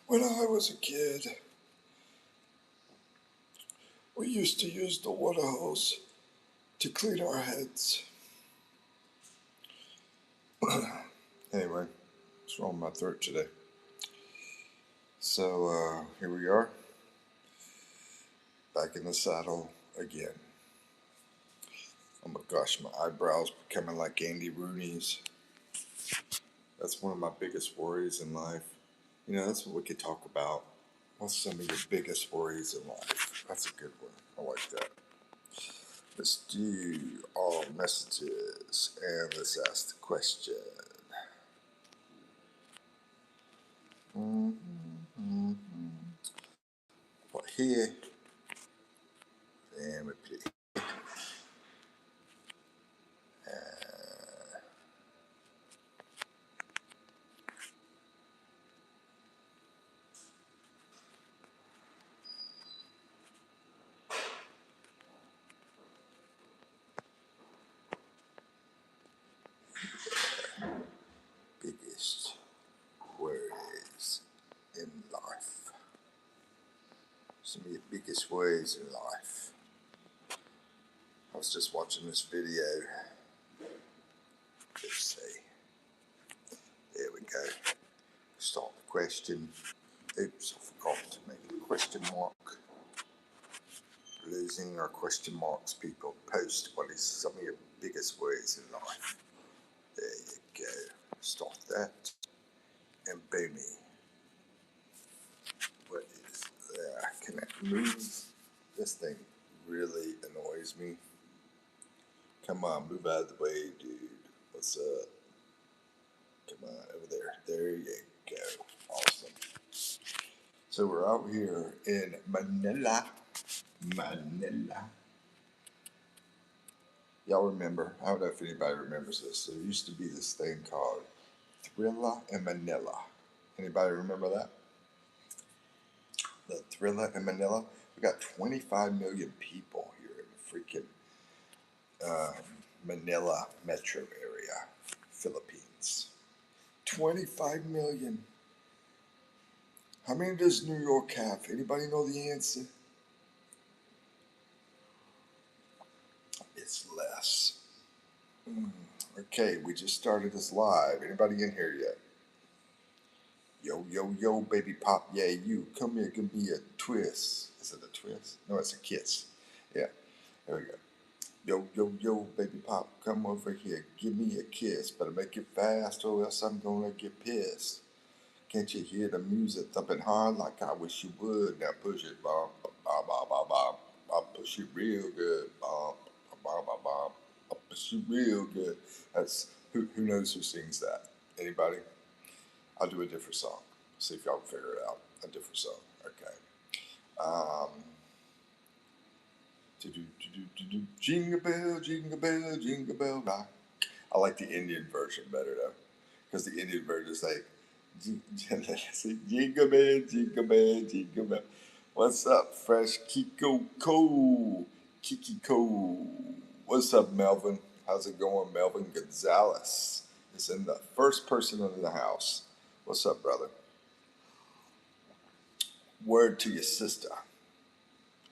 When I was a kid, we used to use the water hose to clean our heads. Anyway, what's wrong with my throat today? So, here we are, back in the saddle again. Oh my gosh, my eyebrows becoming like Andy Rooney's. That's one of my biggest worries in life. You know, that's what we could talk about. What's some of your biggest worries in life? That's a good one. I like that. Let's do all messages and let's ask the question. What here? And we put it here. Biggest worries in life. Some of your biggest worries in life. I was just watching this video. Let's see. There we go. Start the question. Oops, I forgot to make a question mark. Losing our question marks, people. Post what is some of your biggest worries in life. There you go. Stop that. And boomy. What is there? Can I move? This thing really annoys me. Come on, move out of the way, dude. What's up? Come on, over there. There you go. Awesome. So we're out here in Manila. Y'all remember, I don't know if anybody remembers this. There used to be this thing called Thriller in Manila. Anybody remember that? The Thriller in Manila? We got 25 million people here in the freaking Manila metro area, Philippines. 25 million. How many does New York have? Anybody know the answer? It's less. Okay, we just started this live. Anybody in here yet? Yo, yo, yo, baby pop, yeah, you. Come here, give me a twist. Is it a twist? No, it's a kiss. Yeah, there we go. Yo, yo, yo, baby pop, come over here. Give me a kiss. Better make it fast or else I'm gonna get pissed. Can't you hear the music thumping hard like I wish you would? Now push it, bop, bop, bop, bop, bop. I'll push it real good, bop, bop, bop, bop. I'll push it real good. That's who knows who sings that? Anybody? I'll do a different song. See if y'all can figure it out. A different song. Okay. Jingle bell, jingle bell, jingle bell rock. I like the Indian version better though, because the Indian version is like jingle bell, jingle bell, jingle bell. What's up, Fresh Kiko Ko? Kiki Ko. What's up, Melvin? How's it going? Melvin Gonzalez is in the first person in the house. What's up, brother? Word to your sister,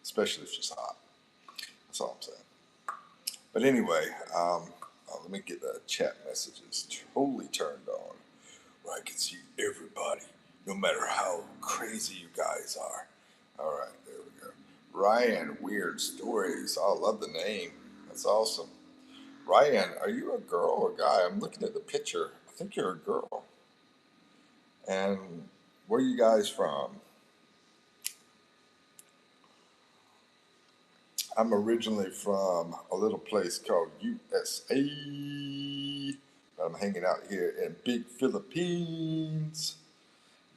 especially if she's hot. That's all I'm saying. But anyway, let me get the chat messages totally turned on where I can see everybody, no matter how crazy you guys are. All right, there we go. Ryan, Weird Stories. I love the name. That's awesome. Ryan, are you a girl or a guy? I'm looking at the picture. I think you're a girl. And where are you guys from? I'm originally from a little place called USA. I'm hanging out here in Big Philippines.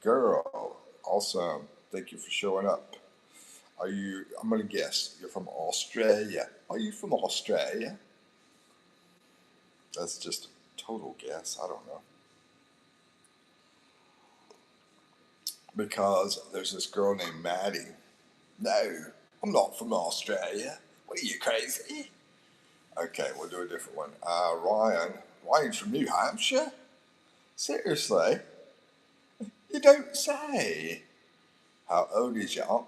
Girl, awesome. Thank you for showing up. I'm going to guess, you're from Australia. Are you from Australia? That's just a total guess. I don't know. Because there's this girl named Maddie. No, I'm not from Australia. What are you, crazy? Okay, we'll do a different one. Ryan's from New Hampshire? Seriously? You don't say. How old is your unc?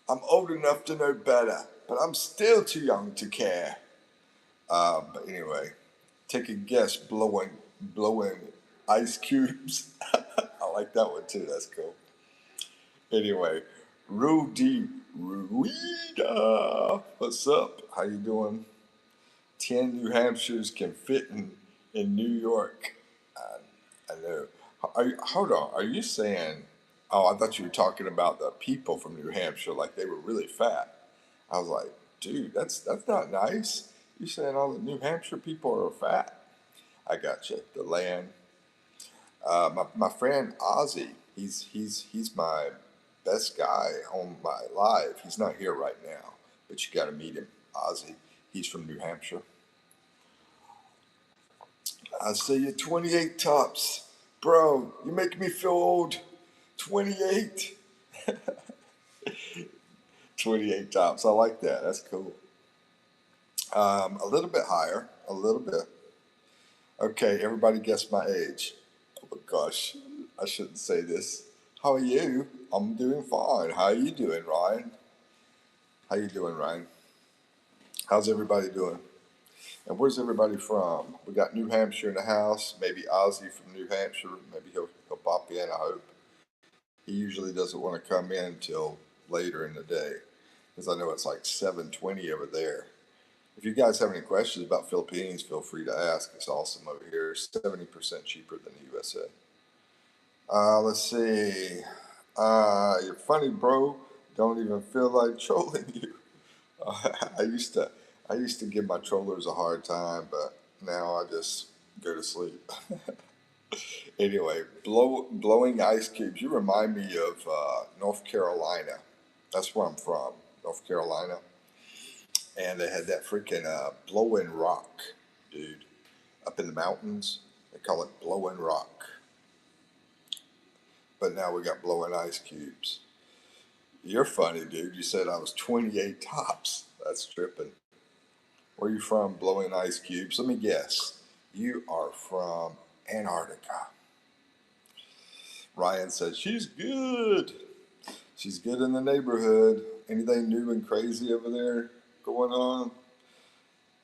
I'm old enough to know better, but I'm still too young to care. But anyway, take a guess, blowing ice cubes. I like that one too. That's cool. Anyway, Rudy Ruida, what's up? How you doing? 10 New Hampshires can fit in New York. I know. Hold on. Are you saying? Oh, I thought you were talking about the people from New Hampshire, like they were really fat. I was like, dude, that's not nice. You saying all the New Hampshire people are fat? I got you. The land. My friend Ozzy. He's my best guy on my live. He's not here right now, but you got to meet him, Ozzy. He's from New Hampshire. I say you're 28 tops. Bro, you make me feel old. 28. 28 tops. I like that. That's cool. A little bit higher. A little bit. Okay, everybody guess my age. Oh my gosh, I shouldn't say this. How are you? I'm doing fine. How are you doing, Ryan? How you doing, Ryan? How's everybody doing? And where's everybody from? We got New Hampshire in the house. Maybe Ozzy from New Hampshire. Maybe he'll pop in. I hope. He usually doesn't want to come in until later in the day, because I know it's like 7:20 over there. If you guys have any questions about Philippines, feel free to ask. It's awesome over here. 70% cheaper than the USA. Let's see. You're funny, bro. Don't even feel like trolling you. I used to, I used to give my trollers a hard time, but now I just go to sleep. Anyway, blowing ice cubes. You remind me of North Carolina. That's where I'm from, North Carolina. And they had that freaking blowing rock, dude, up in the mountains. They call it blowing rock. But now we got blowing ice cubes. You're funny, dude. You said I was 28 tops. That's tripping. Where you from, blowing ice cubes? Let me guess. You are from Antarctica. Ryan says she's good. She's good in the neighborhood. Anything new and crazy over there going on?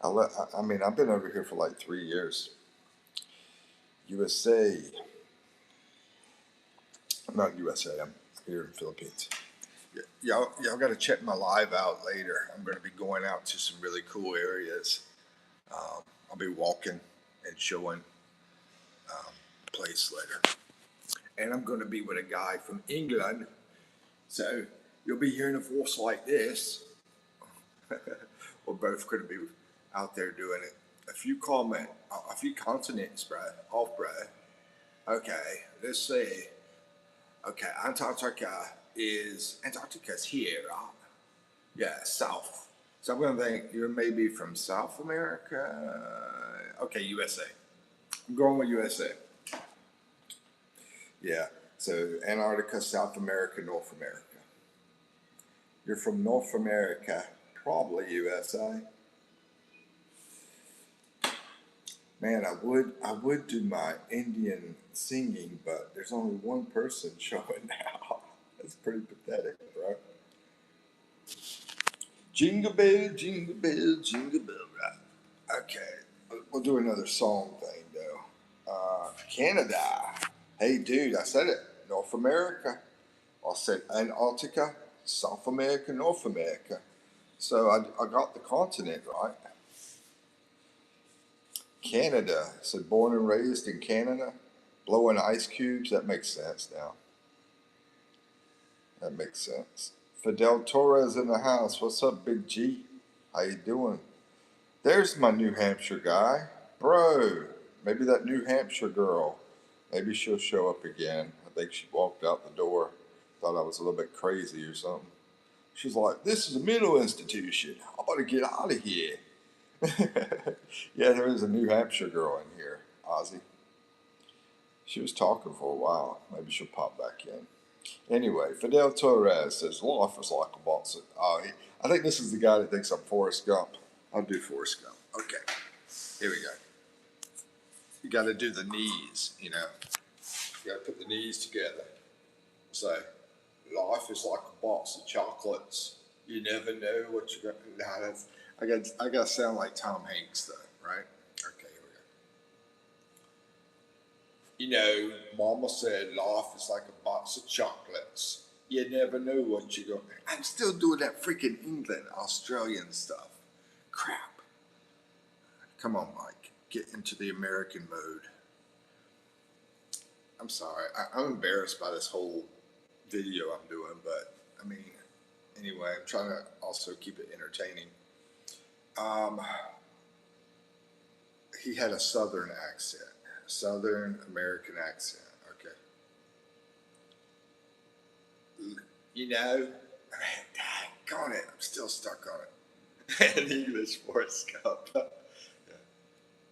I mean, I've been over here for like 3 years. USA. I'm not USA. I'm here in the Philippines. Y'all got to check my live out later. I'm going to be going out to some really cool areas. I'll be walking and showing the place later. And I'm going to be with a guy from England. So you'll be hearing a voice like this. We're both going to be out there doing it. A few consonants, bro. Off, bro. Okay, let's see. Okay, Antarctica's here, right? Yeah, South. So I'm going to think you're maybe from South America. Okay, USA. I'm going with USA. Yeah, so Antarctica, South America, North America. You're from North America, probably USA. Man, I would do my Indian singing, but there's only one person showing now. That's pretty pathetic, bro. Jingle bell, jingle bell, jingle bell rock. Okay, we'll do another song thing though. Canada. Hey, dude, I said it. North America. I said Antarctica, South America, North America. So I got the continent right. Canada. So born and raised in Canada, blowing ice cubes. That makes sense now. That makes sense. Fidel Torres in the house. What's up, Big G? How you doing? There's my New Hampshire guy. Bro, maybe that New Hampshire girl. Maybe she'll show up again. I think she walked out the door. Thought I was a little bit crazy or something. She's like, this is a mental institution. I ought to get out of here. Yeah, there is a New Hampshire girl in here, Ozzy. She was talking for a while. Maybe she'll pop back in. Anyway, Fidel Torres says, life is like a box. I think this is the guy that thinks I'm Forrest Gump. I'll do Forrest Gump. Okay, here we go. You got to do the knees, you know. You got to put the knees together. So, Life is like a box of chocolates. You never know what you're going to. Nah, that's, I got to sound like Tom Hanks, though, right? Okay, here we go. You know, Mama said life is like a box of chocolates. You never know what you're going to. I'm still doing that freaking England, Australian stuff. Crap. Come on, Mike. Get into the American mode. I'm sorry. I'm embarrassed by this whole video I'm doing, but I mean, anyway, I'm trying to also keep it entertaining. Um, he had a Southern accent, Southern American accent. Okay. You know, dang on it, I'm still stuck on it. An English Forrest Gump. Yeah.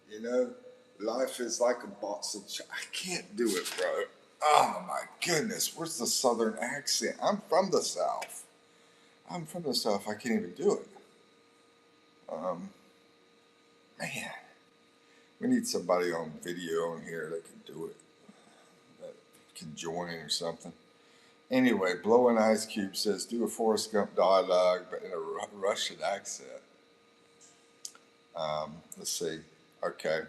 You know, life is like a box of I can't do it, bro. Oh my goodness, where's the Southern accent? I'm from the South. I'm from the South. I can't even do it. Um, Man, we need somebody on video on here that can do it, that can join or something. Anyway, Blowing Ice Cube says, do a Forrest Gump dialogue, but in a Russian accent. Let's see. Okay.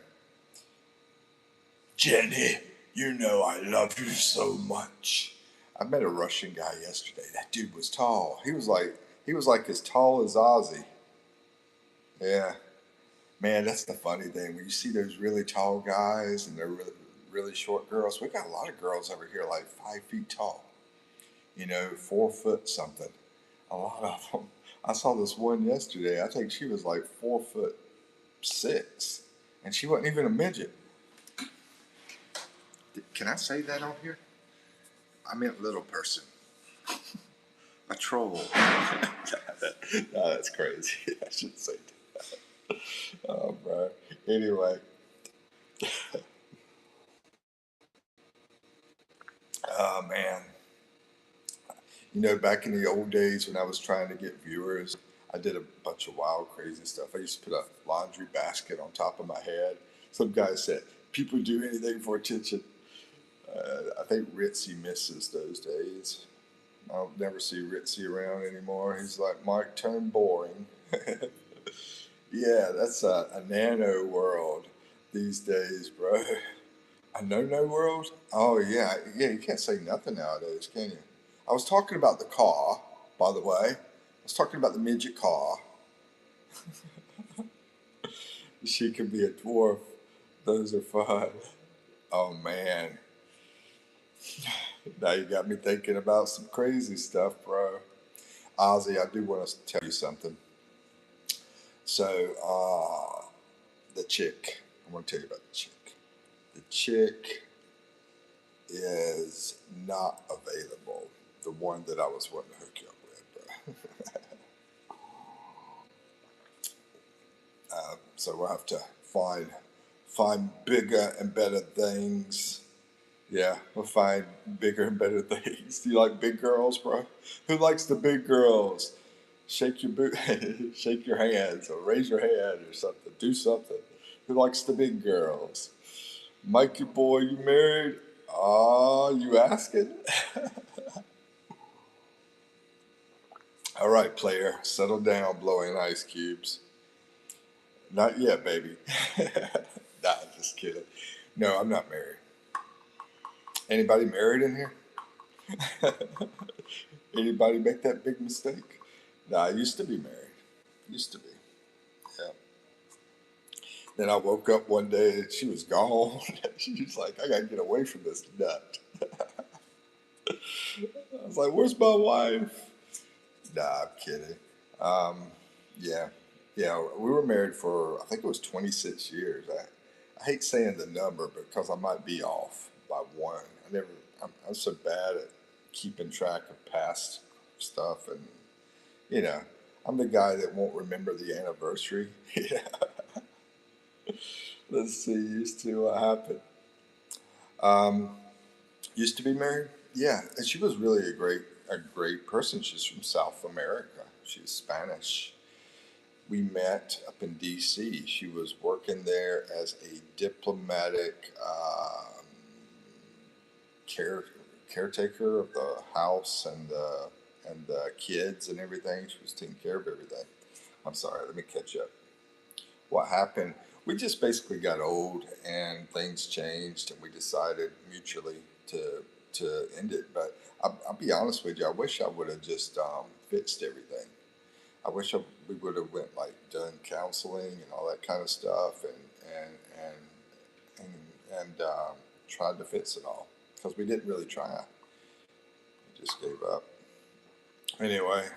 Jenny, you know I love you so much. I met a Russian guy yesterday. That dude was tall. He was like as tall as Ozzy. Yeah. Man, that's the funny thing. When you see those really tall guys and they're really, really short girls, we got a lot of girls over here like 5 feet tall. 4 foot something. A lot of them. I saw this one yesterday. I think she was like 4'6", and she wasn't even a midget. Can I say that on here? I meant little person. A troll. No, that's crazy. I shouldn't say that. Oh, bro. Anyway. Oh, man. Back in the old days when I was trying to get viewers, I did a bunch of wild, crazy stuff. I used to put a laundry basket on top of my head. Some guy said, people do anything for attention. I think Ritzy misses those days. I'll never see Ritzy around anymore. He's like, Mike, turn boring. Yeah, that's a nano world these days, bro. A no-no world? Oh, yeah. Yeah, you can't say nothing nowadays, can you? I was talking about the car, by the way. I was talking about the midget car. She could be a dwarf. Those are fun. Oh, man. Now you got me thinking about some crazy stuff, bro. Ozzy, I do want to tell you something. So, the chick. I want to tell you about the chick. The chick is not available. The one that I was wanting to hook you up with. So we'll have to find bigger and better things. Yeah, we'll find bigger and better things. Do you like big girls, bro? Who likes the big girls? Shake your boot, shake your hands, or raise your hand, or something. Do something. Who likes the big girls? Mikey boy, you married? Ah, you asking? All right, player, settle down, blowing ice cubes. Not yet, baby. Nah, just kidding. No, I'm not married. Anybody married in here? Anybody make that big mistake? Nah, I used to be married. Used to be. Yeah. Then I woke up one day and she was gone. She was like, I gotta get away from this nut. I was like, where's my wife? Nah, I'm kidding. Um, yeah. Yeah, we were married for, I think it was 26 years. I hate saying the number because I might be off by one. I'm so bad at keeping track of past stuff. And, you know, I'm the guy that won't remember the anniversary. Yeah. Let's see, used to what happened. Um, Used to be married. Yeah, and she was really a great person. She's from South America. She's Spanish. We met up in D.C. She was working there as a diplomatic care caretaker of the house and the kids and everything. She was taking care of everything. I'm sorry. Let me catch up. What happened? We just basically got old and things changed, and we decided mutually to end it. But I'll be honest with you. I wish I would have just fixed everything. I wish we would have went like done counseling and all that kind of stuff, and tried to fix it all because we didn't really try. We just gave up. Anyway,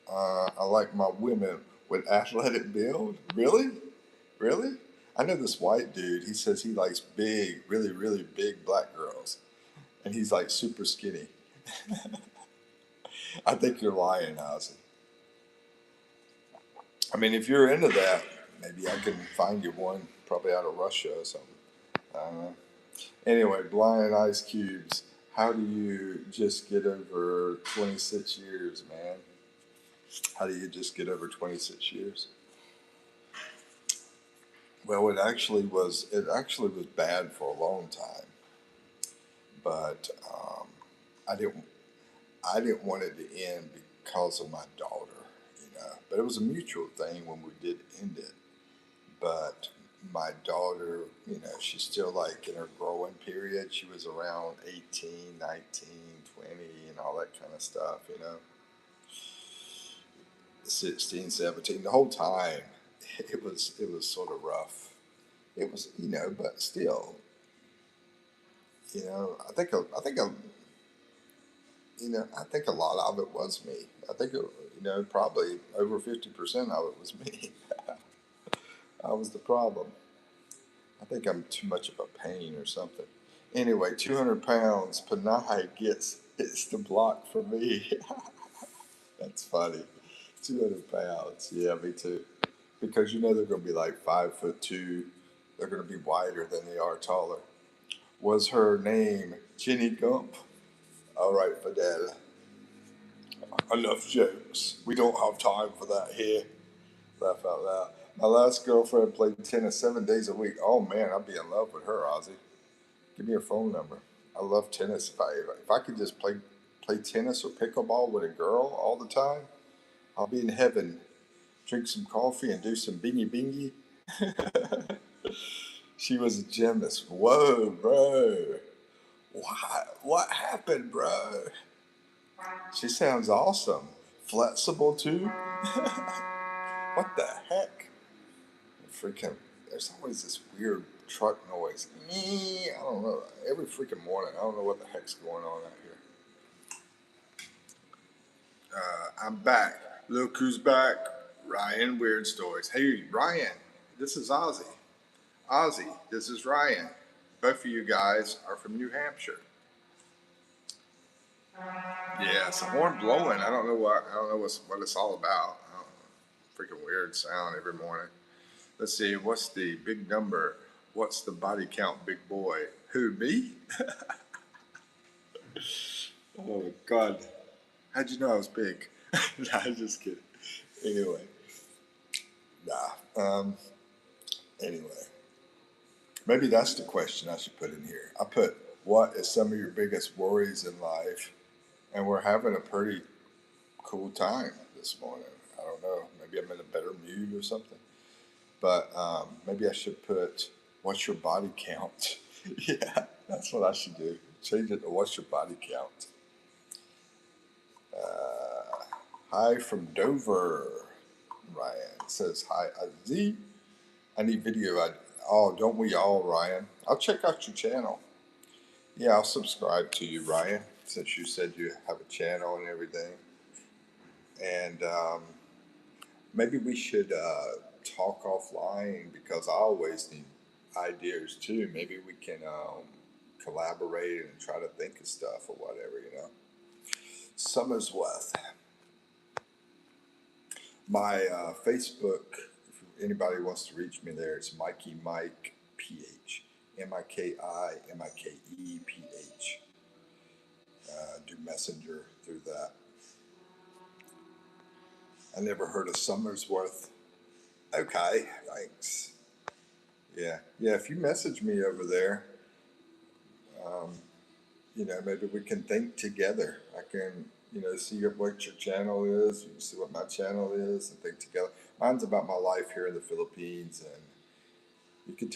I like my women with athletic build. Really, really. I know this white dude. He says he likes big, really, really big black girls, and he's like super skinny. I think you're lying, Ozzy. I mean, if you're into that, maybe I can find you one, probably out of Russia or something. I don't know. Anyway, blind ice cubes. How do you just get over 26 years, man? How do you just get over 26 years? Well, it actually was. It actually was bad for a long time, but I didn't. I didn't want it to end because of my daughter, you know. But it was a mutual thing when we did end it. But my daughter, you know, she's still like in her growing period. She was around 18, 19, 20, and all that kind of stuff, you know. 16, 17. The whole time, it was sort of rough. It was, you know, but still, you know, I think a lot of it was me. I think, you know, probably over 50% of it was me. I was the problem. I think I'm too much of a pain or something. Anyway, 200 pounds, Panay gets hits the block for me. That's funny. 200 pounds. Yeah, me too. Because you know they're going to be like 5'2". They're going to be wider than they are taller. Was her name Jenny Gump? All right, Fidel. Enough jokes. We don't have time for that here. Laugh out loud. My last girlfriend played tennis 7 days a week. Oh man, I'd be in love with her, Ozzy. Give me her phone number. I love tennis. If I could just play tennis or pickleball with a girl all the time, I'll be in heaven. Drink some coffee and do some bingy bingy. She was a gymnast. Whoa, bro. What happened, bro? She sounds awesome. Flexible too. What the heck? Freaking, there's always this weird truck noise. I don't know. Every freaking morning, I don't know what the heck's going on out here. I'm back. Look who's back. Ryan Weird Stories. Hey, Ryan, this is Ozzy. Ozzy, this is Ryan. Both of you guys are from New Hampshire. Yeah, it's a horn blowing. I don't know what it's all about. Freaking weird sound every morning. Let's see, what's the big number? What's the body count, big boy? Who, me? Oh, God. How'd you know I was big? Nah, I'm just kidding. Anyway. Anyway. Maybe that's the question I should put in here. I put, what is some of your biggest worries in life? And we're having a pretty cool time this morning. I don't know. Maybe I'm in a better mood or something. But maybe I should put, what's your body count? Yeah, that's what I should do. Change it to what's your body count? Hi from Dover. Ryan says, hi, Z. I need video. Oh, don't we all, Ryan? I'll check out your channel. Yeah, I'll subscribe to you, Ryan, since you said you have a channel and everything. And maybe we should talk offline because I always need ideas too. Maybe we can collaborate and try to think of stuff or whatever, you know. Summersworth. My Facebook, if anybody wants to reach me there, it's Mikey Mike PH. MIKI MIKE PH. Do Messenger through that. I never heard of Summersworth. Okay, thanks. Yeah. If you message me over there, maybe we can think together. I can, see what your channel is. You can see what my channel is, and think together. Mine's about my life here in the Philippines, and you can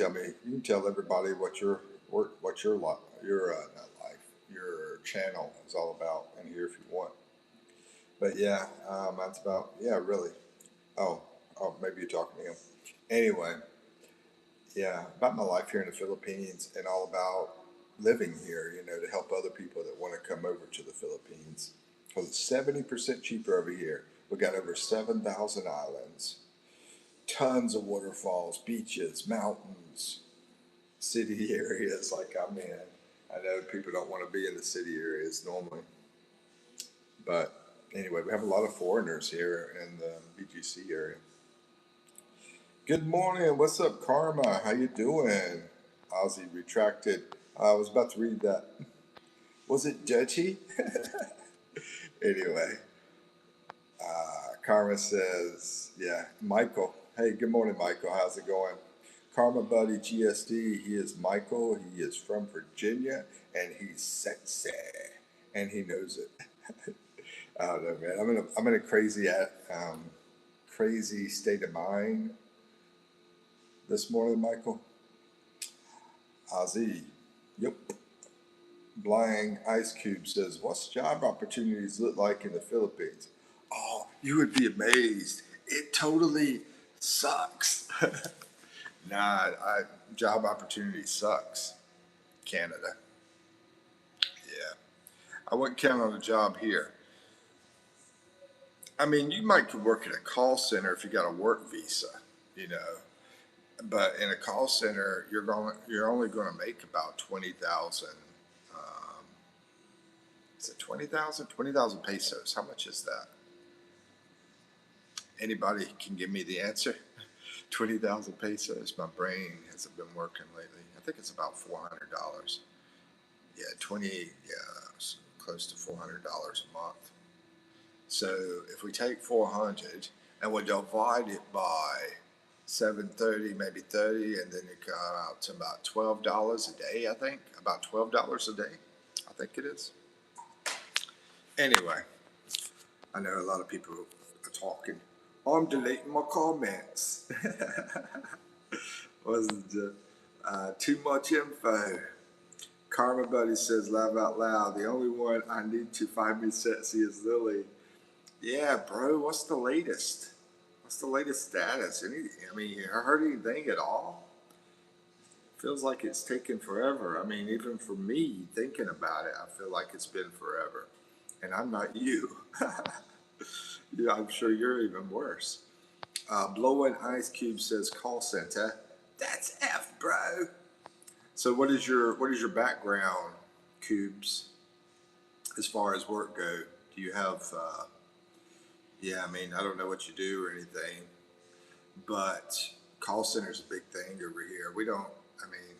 tell everybody what your not life, your channel is all about in here if you want. But yeah, mine's about really. Oh, maybe you're talking to him. Anyway, yeah, about my life here in the Philippines and all about living here, to help other people that want to come over to the Philippines. Because it's 70% cheaper over here. We got over 7,000 islands, tons of waterfalls, beaches, mountains, city areas like I'm in. I know people don't want to be in the city areas normally. But anyway, we have a lot of foreigners here in the BGC area. Good morning. What's up, Karma? How you doing? Ozzy retracted. I was about to read that. Was it dirty? Anyway, Karma says, yeah, Michael. Hey, good morning, Michael. How's it going? Karma Buddy GSD. He is Michael. He is from Virginia, and he's sexy, and he knows it. I don't know, man. I'm in a crazy state of mind this morning, Michael. Ozzy. Yep. Blying Ice Cube says, "What's job opportunities look like in the Philippines?" Oh, you would be amazed. It totally sucks. Nah, job opportunity sucks. Canada. Yeah. I wouldn't count on a job here. I mean, you might could work at a call center if you got a work visa, you know. But in a call center, you're only going to make about 20,000. Um, is it 20,000? 20,000 pesos. How much is that? Anybody can give me the answer? 20,000 pesos. My brain hasn't been working lately. I think it's about $400. Yeah, close to $400 a month. So if we take 400 and we divide it by 730, maybe 30, and then it comes out to about $12 a day, I think. About $12 a day, I think it is. Anyway, I know a lot of people are talking. I'm deleting my comments. Wasn't too much info. Karma Buddy says, laugh out loud. The only one I need to find me sexy is Lily. Yeah, bro, what's the latest? What's the latest status? I mean, you heard anything at all? Feels like it's taken forever. I mean, even for me thinking about it, I feel like it's been forever. And I'm not you. Yeah, I'm sure you're even worse. Blowing Ice Cube says call center. That's F, bro. So what is your background, Cubes, as far as work go? Do you have yeah, I mean, I don't know what you do or anything, but call center's a big thing over here. We don't, I mean,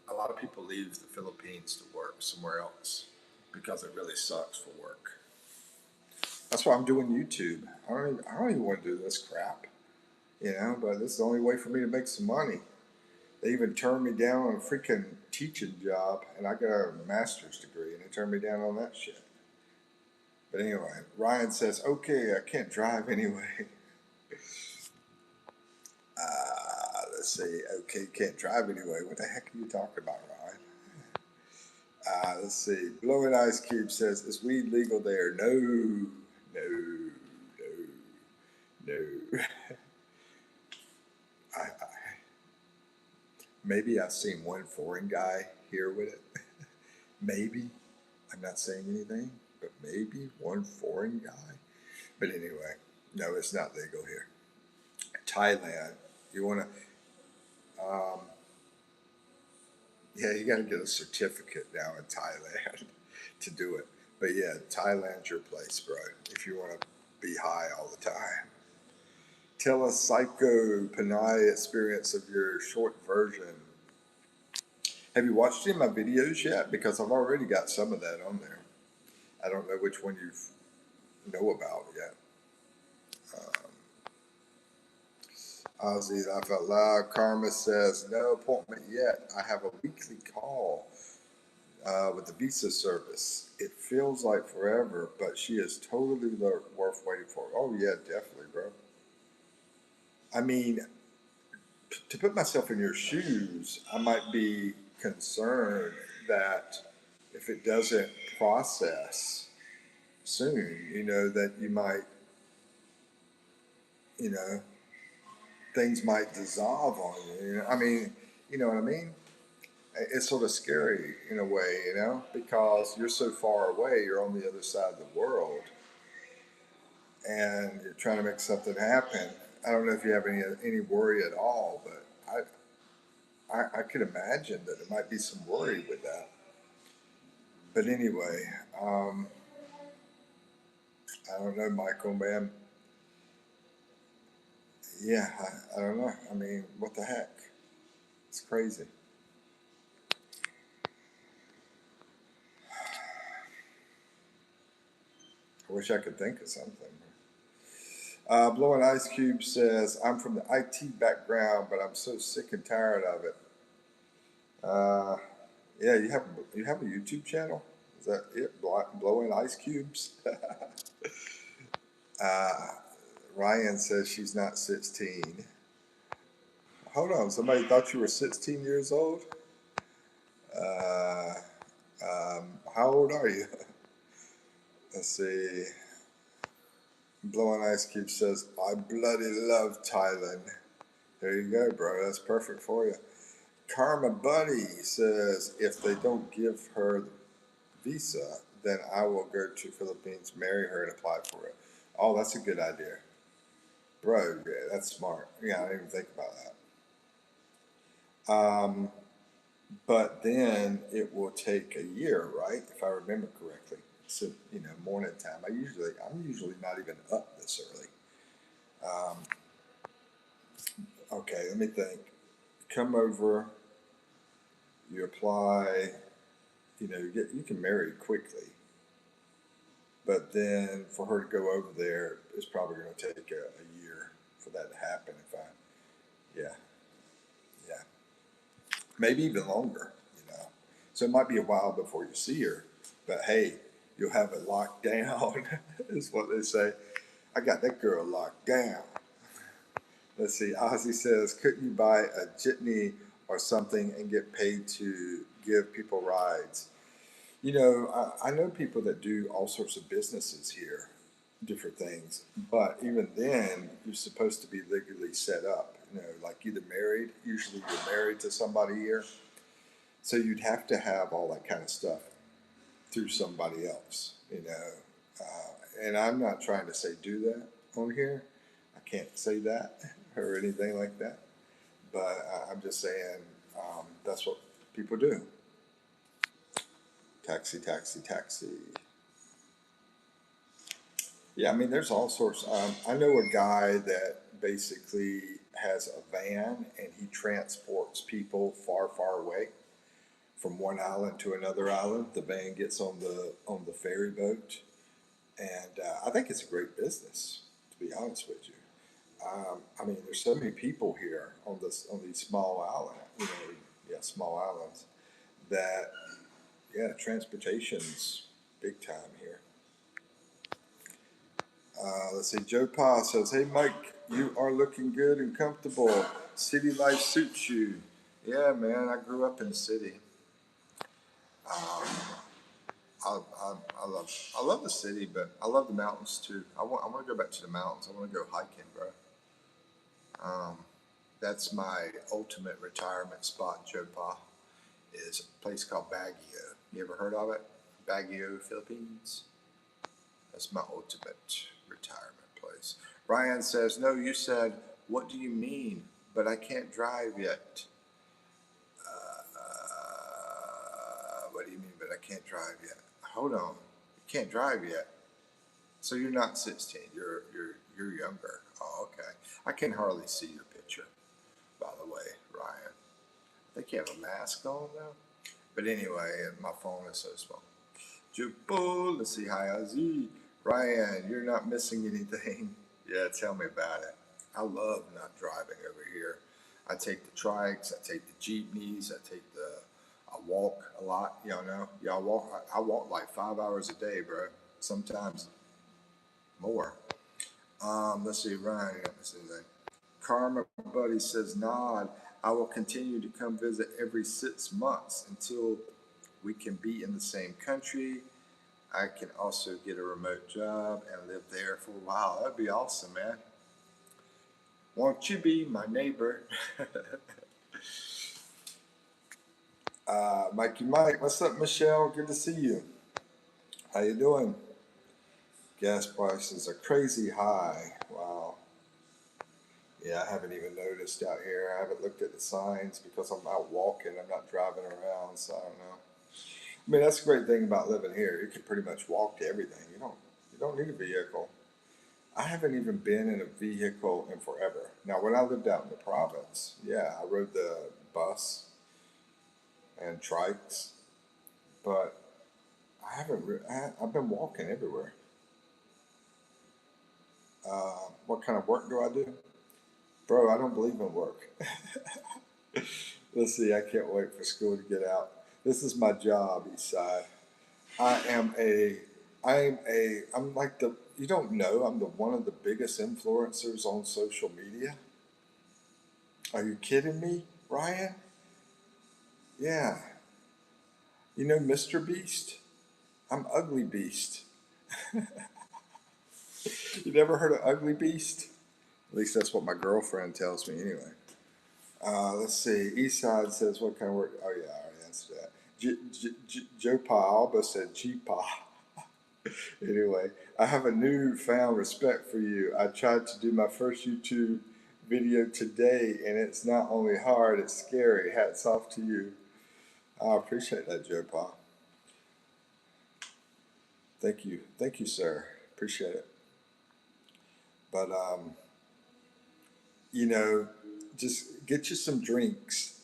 a lot of people leave the Philippines to work somewhere else because it really sucks for work. That's why I'm doing YouTube. I don't even want to do this crap, but this is the only way for me to make some money. They even turned me down on a freaking teaching job, and I got a master's degree, and they turned me down on that shit. But anyway, Ryan says, okay, I can't drive anyway. Let's see. Okay, can't drive anyway. What the heck are you talking about, Ryan? Let's see. Blowing Ice Cube says, is weed legal there? No, no, no, no. I, maybe I've seen one foreign guy here with it. Maybe. I'm not saying anything, but maybe one foreign guy. But anyway, no, it's not legal here. Thailand. You want to, yeah, you got to get a certificate now in Thailand to do it. But yeah, Thailand's your place, bro, if you want to be high all the time. Tell us Psycho Panay experience of your short version. Have you watched any of my videos yet? Because I've already got some of that on there. I don't know which one you know about yet. Ozzy, laugh out loud. Karma says, no appointment yet. I have a weekly call. with the visa service. It feels like forever, but she is totally worth waiting for. Oh, yeah, definitely, bro. I mean, to put myself in your shoes, I might be concerned that if it doesn't process soon, that you might, you know, things might dissolve on you. I mean, you know what I mean? It's sort of scary in a way, because you're so far away, you're on the other side of the world, and you're trying to make something happen. I don't know if you have any worry at all, but I could imagine that there might be some worry with that. But anyway, um, I don't know, Michael, man. Yeah, I don't know. I mean, what the heck? It's crazy. I wish I could think of something. Blowing Ice Cube says, I'm from the IT background, but I'm so sick and tired of it. Uh, yeah, you have a YouTube channel? Is that it? Blowing Ice Cubes? uh, Ryan says she's not 16. Hold on, somebody thought you were 16 years old? Uh, how old are you? Let's see. Blowing Ice Cube says, I bloody love Thailand. There you go, bro. That's perfect for you. Karma Buddy says, if they don't give her the visa, then I will go to Philippines, marry her, and apply for it. Oh, that's a good idea. Bro, yeah, that's smart. Yeah, I didn't even think about that. But then it will take a year, right? If I remember correctly. So, morning time. I'm usually not even up this early. Um, okay, let me think. Come over, you apply, you can marry quickly. But then for her to go over there, it's probably going to take a year for that to happen. Yeah, yeah, maybe even longer. So it might be a while before you see her, but hey, you'll have it locked down, is what they say. I got that girl locked down. Let's see. Ozzy says, couldn't you buy a jitney or something and get paid to give people rides? I know people that do all sorts of businesses here, different things, but even then, you're supposed to be legally set up, like either married, usually you're married to somebody here. So you'd have to have all that kind of stuff through somebody else. And I'm not trying to say do that on here. I can't say that or anything like that. But I'm just saying that's what people do. Taxi, taxi, taxi. Yeah, I mean, there's all sorts. I know a guy that basically has a van and he transports people far, far away from one island to another island. The van gets on the ferry boat, and I think it's a great business. To be honest with you, I mean, there's so many people here on these small small islands that transportation's big time here. Let's see. Joe Pa says, "Hey Mike, you are looking good and comfortable. City life suits you." Yeah, man. I grew up in the city. Um, I love the city, but I love the mountains too. I want to go back to the mountains. I want to go hiking, bro. Um, that's my ultimate retirement spot, Joe Pa. Is a place called Baguio. You ever heard of it? Baguio, Philippines. That's my ultimate retirement place. Brian says, no, you said, what do you mean? But I can't drive yet. What do you mean, but I can't drive yet? Hold on. You can't drive yet. So you're not 16. You're younger. Oh, okay. I can hardly see your picture, by the way, Ryan. I think you have a mask on though. But anyway, my phone is so small. Jupo, let's see, hi Ozzy. Ryan, you're not missing anything. Yeah, tell me about it. I love not driving over here. I take the trikes, I take the jeepneys, I walk a lot. Y'all know. Y'all walk. I walk like 5 hours a day, bro. Sometimes more. Let's see, Ryan. Let's see that. Karma Buddy says, Nod, I will continue to come visit every 6 months until we can be in the same country. I can also get a remote job and live there for a while. That'd be awesome, man. Won't you be my neighbor? Mikey Mike, what's up, Michelle? Good to see you. How you doing? Gas prices are crazy high. Wow. Yeah, I haven't even noticed out here. I haven't looked at the signs because I'm out walking. I'm not driving around, so I don't know. I mean, that's the great thing about living here. You can pretty much walk to everything. You don't need a vehicle. I haven't even been in a vehicle in forever. Now, when I lived out in the province, yeah, I rode the bus and trikes, but I haven't. I've been walking everywhere. What kind of work do I do, bro? I don't believe in work. Let's see. I can't wait for school to get out. This is my job, Eastside. I am a. I'm like the. You don't know. I'm the one of the biggest influencers on social media. Are you kidding me, Ryan? Yeah. You know Mr. Beast? I'm Ugly Beast. You never heard of Ugly Beast? At least that's what my girlfriend tells me anyway. Let's see. Eastside says, what kind of work? Oh, yeah, I already answered that. Joe Pa, I almost said G Pa. Anyway, I have a newfound respect for you. I tried to do my first YouTube video today, and it's not only hard, it's scary. Hats off to you. I appreciate that, Joe Pa. Thank you. Thank you, sir. Appreciate it. But, you know, just get you some drinks.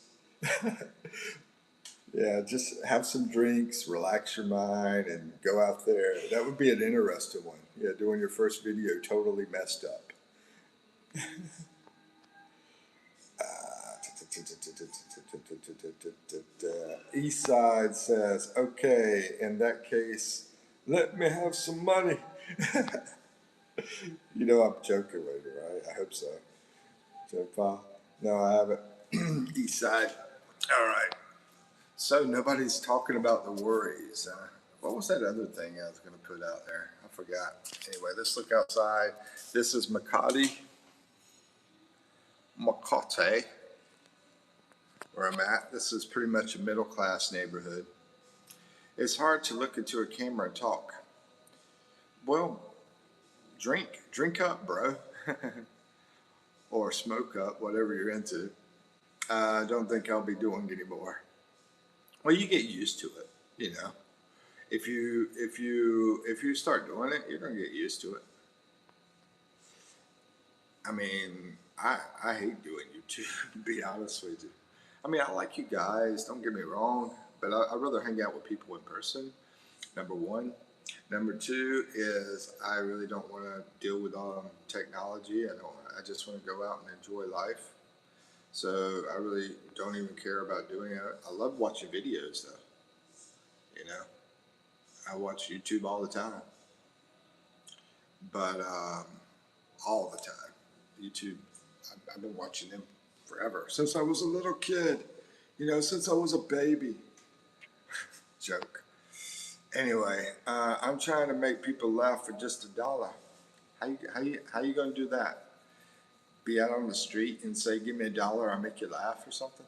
Yeah, just have some drinks, relax your mind, and go out there. That would be an interesting one. Yeah, doing your first video totally messed up. Eastside says, okay, in that case, let me have some money. You know I'm joking with you, right? I hope so. Joe Pa? No, I haven't. Eastside. All right. So nobody's talking about the worries. What was that other thing I was going to put out there? I forgot. Anyway, let's look outside. This is Makati, where I'm at. This is pretty much a middle class neighborhood. It's hard to look into a camera and talk. Well, drink up, bro, or smoke up, whatever you're into. I don't think I'll be doing anymore. Well, you get used to it, you know. If you start doing it, you're gonna get used to it. I mean, I hate doing YouTube, to be honest with you. I mean, I like you guys, don't get me wrong, but I'd rather hang out with people in person, number one. Number two is I really don't want to deal with technology. I just want to go out and enjoy life. So I really don't even care about doing it. I love watching videos though. You know, I watch YouTube all the time, but all the time. YouTube, I've been watching them forever since I was a little kid. You know, since I was a baby. Joke. Anyway, I'm trying to make people laugh for just $1. How you gonna do that? Be out on the street and say, "Give me $1, I'll make you laugh" or something?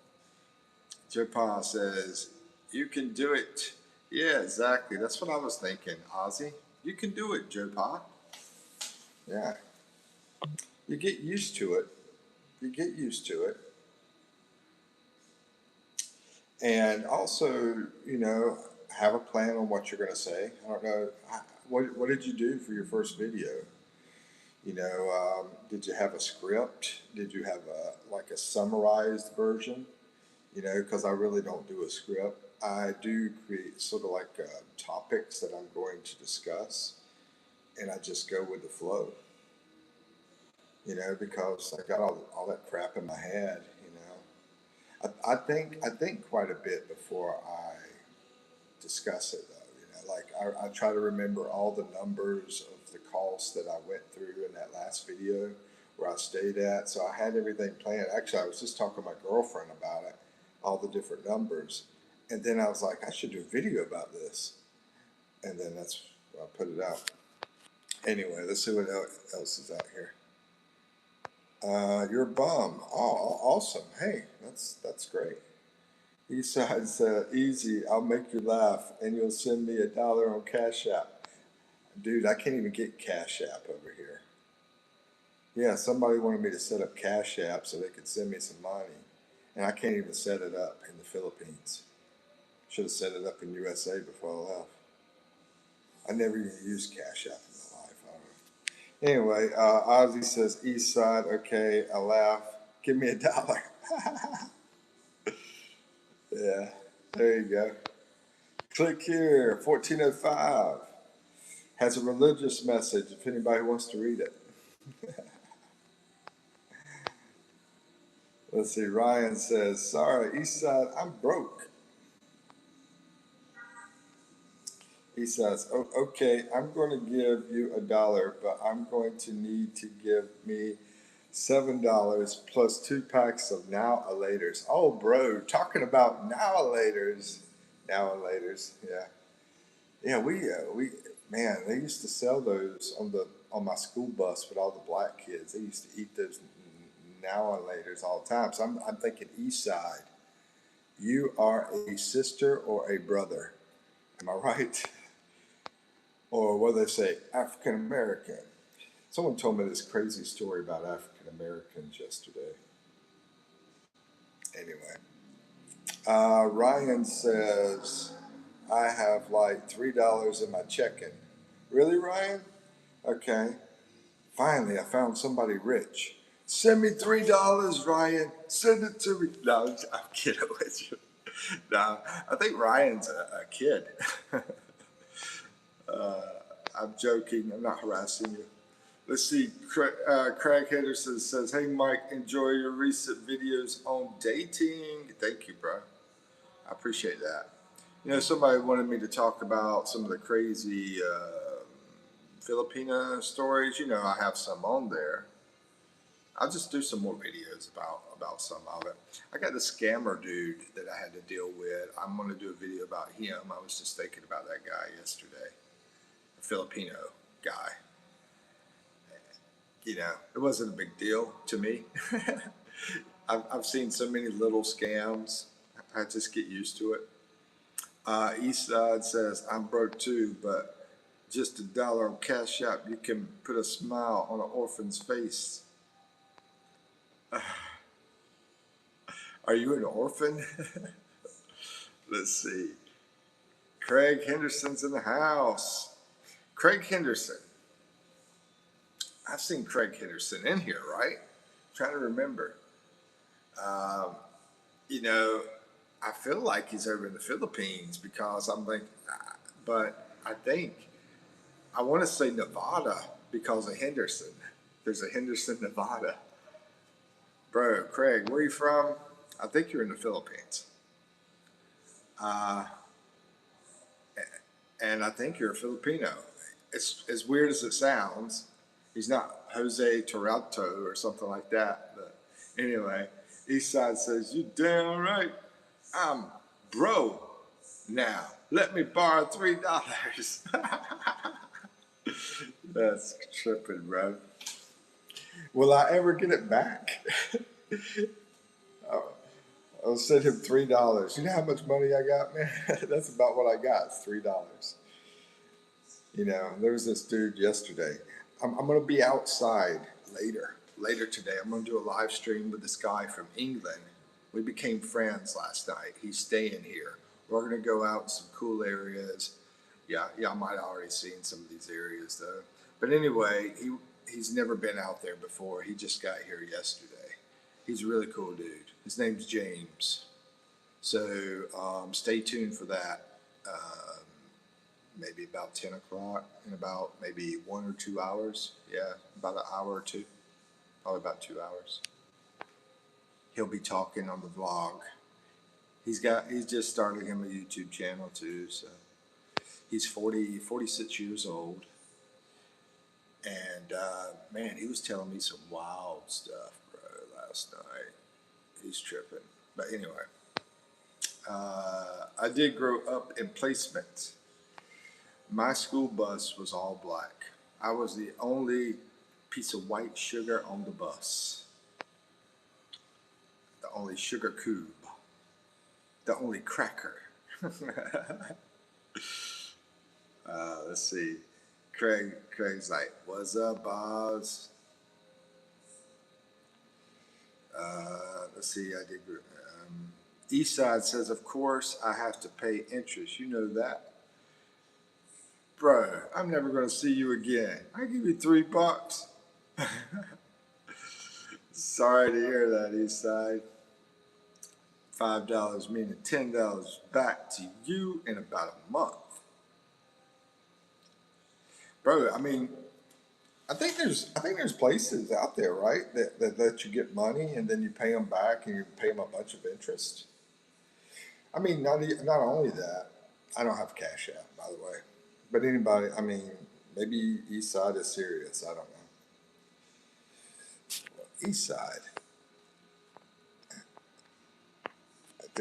Joe Pa says, "You can do it." Yeah, exactly. That's what I was thinking, Ozzy. You can do it, Joe Pa. Yeah. You get used to it. You get used to it. And also, you know, have a plan on what you're going to say. I don't know. What did you do for your first video? You know, did you have a script? Did you have like a summarized version? You know, because I really don't do a script. I do create sort of like topics that I'm going to discuss, and I just go with the flow. You know, because I got all that crap in my head. You know, I think quite a bit before I discuss it, though. Like I try to remember all the numbers of the costs that I went through in that last video where I stayed at. So I had everything planned. Actually, I was just talking to my girlfriend about it, all the different numbers, and then I was like, I should do a video about this, and then that's I put it out. Anyway, let's see what else is out here. You're a bum. Oh, awesome. Hey, that's great. He says, easy, I'll make you laugh, and you'll send me $1 on Cash App. Dude, I can't even get Cash App over here. Yeah, somebody wanted me to set up Cash App so they could send me some money, and I can't even set it up in the Philippines. Should have set it up in USA before I left. I never even used Cash App in my life. I don't know. Anyway, Ozzy says, East Side, okay, I laugh. Give me $1. Yeah, there you go. Click here, 1405. Has a religious message if anybody wants to read it. Let's see, Ryan says, sorry, Eastside, I'm broke. He says, oh, okay, I'm going to give you $1, but I'm going to need to give me $7 plus 2 packs of now a laters. Oh, bro, talking about now a laters. Now a laters, yeah. Yeah, we man, they used to sell those on my school bus with all the black kids. They used to eat those now and laters all the time. So I'm thinking East Side. You are a sister or a brother. Am I right? Or what do they say? African American. Someone told me this crazy story about African Americans yesterday. Anyway, Ryan says, I have like $3 in my checking. Really, Ryan? Okay. Finally, I found somebody rich. Send me $3, Ryan. Send it to me. No, I'm kidding with you. No, I think Ryan's a kid. I'm joking. I'm not harassing you. Let's see. Craig Henderson says, hey, Mike, enjoy your recent videos on dating. Thank you, bro. I appreciate that. Somebody wanted me to talk about some of the crazy Filipina stories. I have some on there. I'll just do some more videos about some of it. I got the scammer dude that I had to deal with. I'm going to do a video about him. I was just thinking about that guy yesterday, a Filipino guy. It wasn't a big deal to me. I've seen so many little scams. I just get used to it. Eastside says, I'm broke too, but just $1 on Cash App, you can put a smile on an orphan's face. Are you an orphan? Let's see. Craig Henderson's in the house. Craig Henderson. I've seen Craig Henderson in here, right? I'm trying to remember. I feel like he's over in the Philippines because I'm like, but I want to say Nevada because of Henderson. There's a Henderson, Nevada. Bro, Craig, where are you from? I think you're in the Philippines. And I think you're a Filipino. It's as weird as it sounds. He's not Jose Toronto or something like that. But anyway, Eastside says, you damn right. I'm bro now. Let me borrow $3. That's tripping, bro. Will I ever get it back? I'll send him $3. You know how much money I got, man? That's about what I got. It's $3. There was this dude yesterday. I'm going to be outside later today. I'm going to do a live stream with this guy from England. We became friends last night. He's staying here. We're going to go out in some cool areas. Yeah, I might have already seen some of these areas though. But anyway, he's never been out there before. He just got here yesterday. He's a really cool dude. His name's James. So stay tuned for that. Maybe about 10 o'clock in about maybe 1 or 2 hours. Yeah, about an hour or two. Probably about 2 hours. He'll be talking on the vlog. He's just started him a YouTube channel too, so he's 46 years old. And man, he was telling me some wild stuff, bro, last night. He's tripping. But anyway, I did grow up in placement. My school bus was all black. I was the only piece of white sugar on the bus, the only sugar cube, the only cracker. Let's see. Craig's like, "What's up, Oz?" Let's see. I did. Eastside says, "Of course, I have to pay interest. You know that, bro. I'm never gonna see you again. I give you $3." Sorry to hear that, Eastside. $5 meaning $10 back to you in about a month, bro. I mean, I think there's places out there, right, that let you get money and then you pay them back and you pay them a bunch of interest. I mean, not only that, I don't have Cash App, by the way, but anybody, I mean, maybe East Side is serious. I don't know. East Side,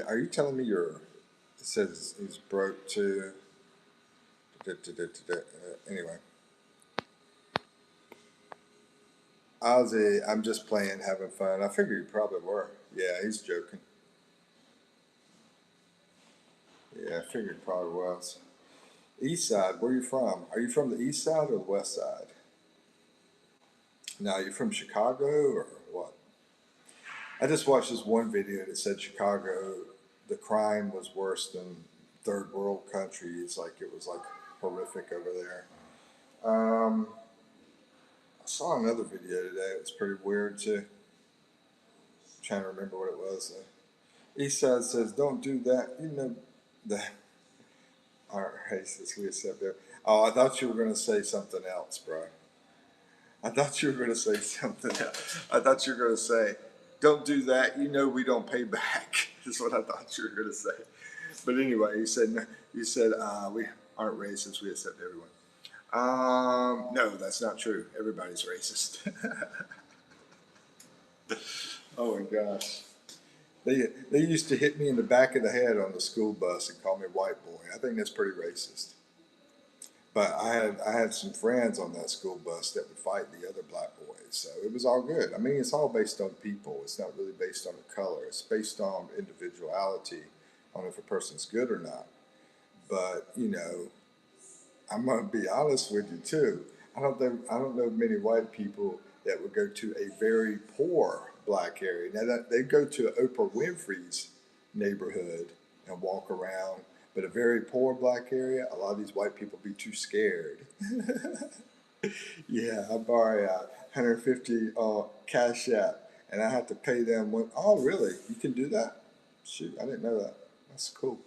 are you telling me you're? It says he's broke too. Anyway, Ozzy, I'm just playing, having fun. I figured you probably were. Yeah, he's joking. Yeah, I figured it probably was. East Side, where are you from? Are you from the East Side or the West Side? Now, you from Chicago or what? I just watched this one video that said Chicago, the crime was worse than third world countries. Like, it was like horrific over there. I saw another video today. It was pretty weird too. I'm trying to remember what it was. East Side says, "Don't do that." You know, the our racist we accept there. Oh, I thought you were going to say something else, bro. I thought you were going to say something else. I thought you were going to say, "Don't do that. You know we don't pay back." Is what I thought you were going to say. But anyway, you said we aren't racist. We accept everyone. No, that's not true. Everybody's racist. Oh my gosh. They used to hit me in the back of the head on the school bus and call me white boy. I think that's pretty racist. But I had some friends on that school bus that would fight the other black boys, so it was all good. I mean, it's all based on people. It's not really based on the color. It's based on individuality, on if a person's good or not. But you know, I'm gonna be honest with you too. I don't know many white people that would go to a very poor black area. Now that they go to Oprah Winfrey's neighborhood and walk around, but a very poor black area, a lot of these white people be too scared. Yeah, I borrow 150 Cash App, and I have to pay them one. Oh, really? You can do that? Shoot, I didn't know that. That's cool.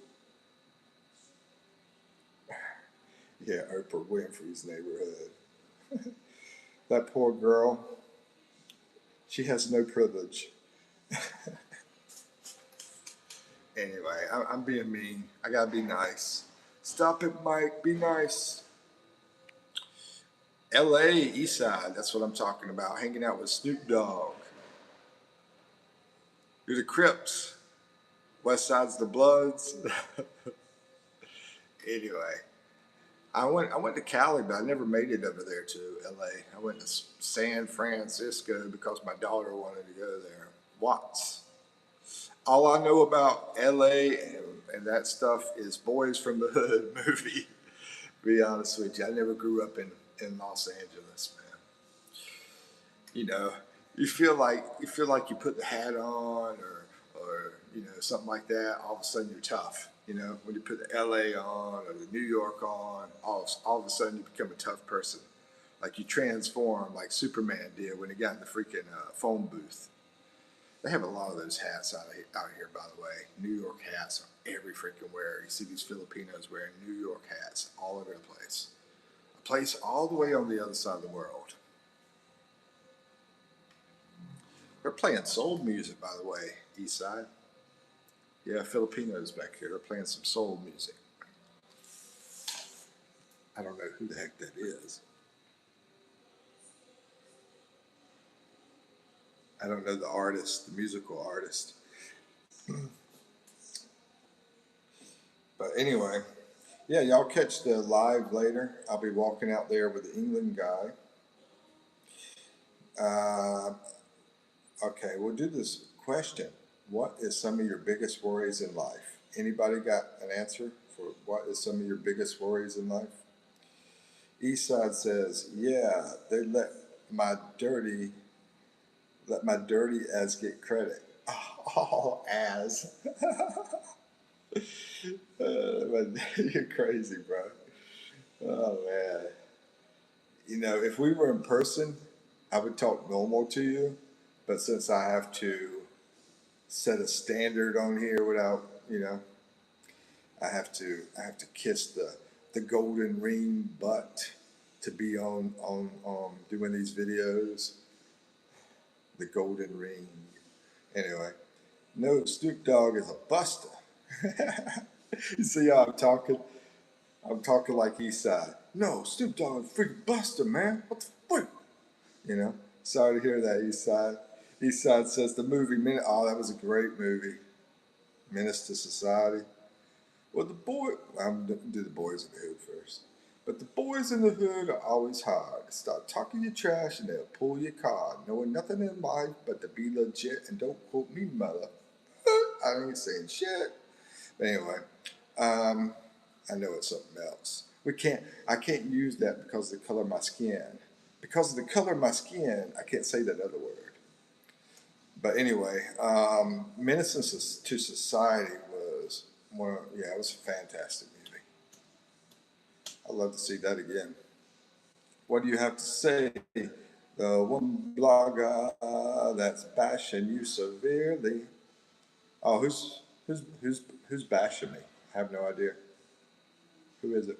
Yeah, Oprah Winfrey's neighborhood. That poor girl, she has no privilege. Anyway, I'm being mean. I gotta be nice. Stop it, Mike. Be nice. LA, East Side, that's what I'm talking about. Hanging out with Snoop Dogg. You're the Crips. West Side's the Bloods. Anyway, I went to Cali, but I never made it over there to LA. I went to San Francisco because my daughter wanted to go there. Watts. All I know about LA and that stuff is Boys from the Hood movie. To be honest with you, I never grew up in Los Angeles, man. You know, you put the hat on or you know something like that. All of a sudden you're tough. You know, when you put the LA on or the New York on, all of a sudden you become a tough person. Like you transform like Superman did when he got in the freaking phone booth. They have a lot of those hats out here, by the way. New York hats are every freaking where. You see these Filipinos wearing New York hats all over the place. A place all the way on the other side of the world. They're playing soul music, by the way, East Side. Yeah, Filipinos back here. They're playing some soul music. I don't know who the heck that is. I don't know the artist, the musical artist. But anyway, yeah, y'all catch the live later. I'll be walking out there with the England guy. Uh, okay, we'll do this question. What is some of your biggest worries in life? Anybody got an answer for what is some of your biggest worries in life? Eastside says, yeah, they let my dirty as get credit. Oh, as. But you're crazy, bro. Oh, man. You know, if we were in person, I would talk normal to you. But since I have to set a standard on here without, I have to kiss the golden ring butt to be on doing these videos. The golden ring. Anyway, no, Snoop Dogg is a buster. You see how I'm talking? I'm talking like East Side. No, Snoop Dogg is a freaking buster, man. What the freak? You know? Sorry to hear that, East Side. East Side says the movie Minute. Oh, that was a great movie. Menace to Society. Well, I'm gonna do the boys in the hood first. But the boys in the hood are always hard. Start talking your trash and they'll pull your card. Knowing nothing in life but to be legit and don't quote me, mother. I ain't saying shit. But anyway, um, I know it's something else. I can't use that because of the color of my skin. Because of the color of my skin, I can't say that other word. But anyway, Menace to Society was it was a fantastic movie. I'd love to see that again. What do you have to say? The one blogger that's bashing you severely. Oh, who's bashing me? I have no idea. Who is it?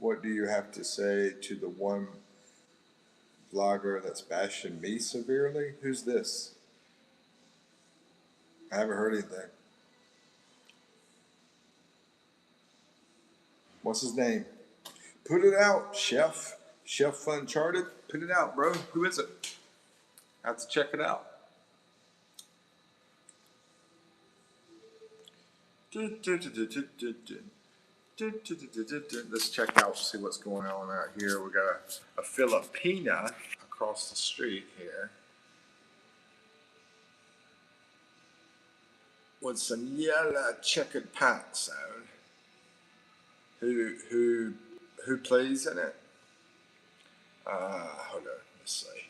What do you have to say to the one blogger that's bashing me severely? Who's this? I haven't heard anything. What's his name? Put it out, Chef. Chef Uncharted. Put it out, bro. Who is it? I have to check it out. Let's check out, see what's going on out here. We got a Filipina across the street here with some yellow checkered pants on. Who plays in it? Hold on, let's see.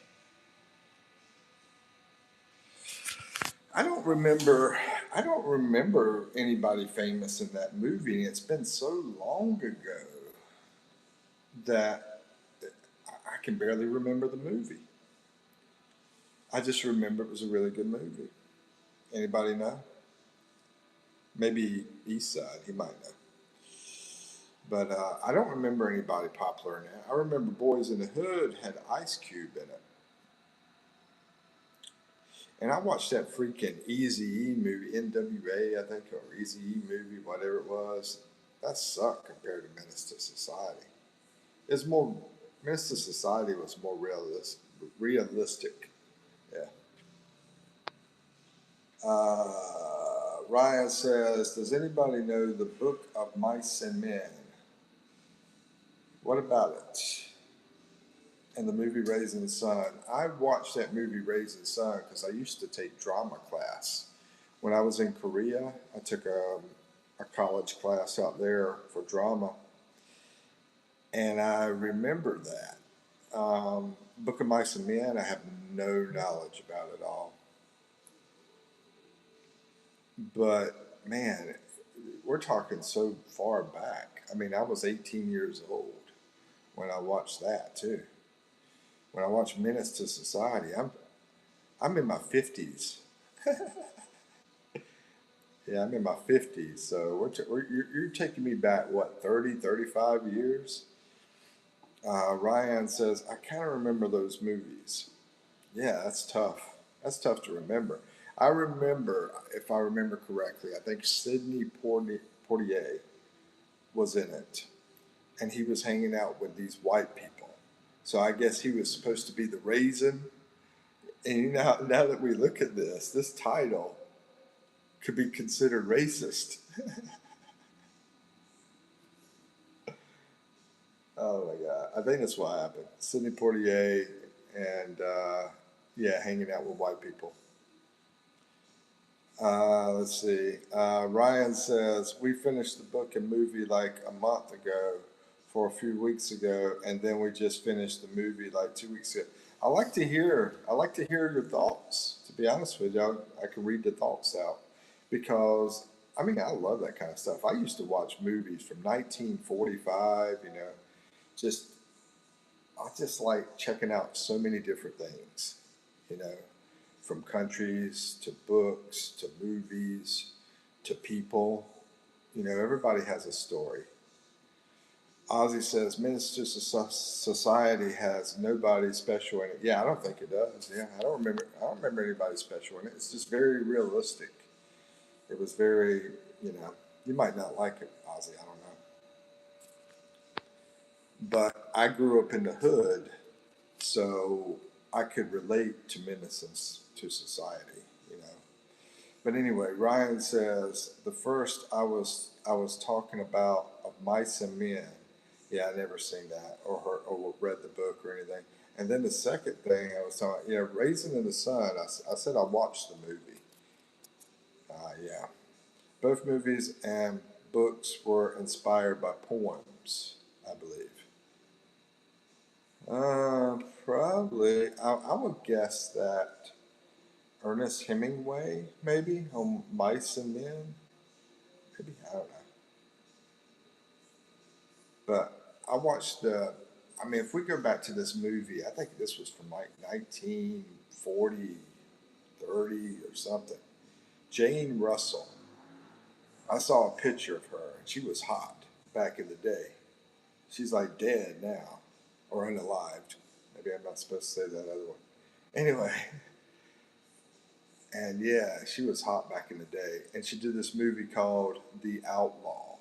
I don't remember. I don't remember anybody famous in that movie. It's been so long ago that I can barely remember the movie. I just remember it was a really good movie. Anybody know? Maybe East Side, he might know. But I don't remember anybody popular in it. I remember Boys in the Hood had Ice Cube in it. And I watched that freaking Eazy-E movie, NWA, I think, or Eazy-E movie, whatever it was. That sucked compared to Menace to Society. It's more, Menace to Society was more realistic. Yeah. Ryan says, does anybody know the Book of Mice and Men? What about it? And the movie Raising the Sun. I watched that movie Raising the Sun because I used to take drama class. When I was in Korea, I took a college class out there for drama. And I remember that. Book of Mice and Men, I have no knowledge about it all. But man, we're talking so far back. I mean, I was 18 years old when I watched that too. When I watched Menace to Society, I'm in my 50s. Yeah, I'm in my 50s. So you're taking me back, what, 30, 35 years? Ryan says, I kind of remember those movies. Yeah, that's tough. That's tough to remember. I remember, if I remember correctly, I think Sidney Portier was in it, and he was hanging out with these white people. So I guess he was supposed to be the raisin. And you know, now that we look at this title could be considered racist. Oh my God. I think that's what happened. Sidney Portier and, yeah, hanging out with white people. Let's see. Ryan says, we finished the book and movie like a month ago for a few weeks ago, and then we just finished the movie like 2 weeks ago. I like to hear your thoughts. To be honest with you, I can read the thoughts out because I mean I love that kind of stuff. I used to watch movies from 1945. Just I just like checking out so many different things. You know, from countries to books to movies to people. Everybody has a story. Ozzy says, Minister Society has nobody special in it. Yeah, I don't think it does. Yeah, I don't remember anybody special in it. It's just very realistic. It was very, you might not like it, Ozzy. I don't know. But I grew up in the hood, so I could relate to menaces to society. But anyway, Ryan says the first I was talking about of Mice and Men. Yeah, I never seen that or read the book or anything. And then the second thing I was talking, Raisin in the Sun. I said I watched the movie. Yeah, both movies and books were inspired by poems, I believe. Probably. I would guess that Ernest Hemingway, maybe on Mice and Men. Maybe I don't know. But I watched the. I mean, if we go back to this movie, I think this was from like 1940, 30 or something. Jane Russell. I saw a picture of her, and she was hot back in the day. She's like dead now, or unalived. Maybe I'm not supposed to say that other one. Anyway, and yeah, she was hot back in the day, and she did this movie called The Outlaw.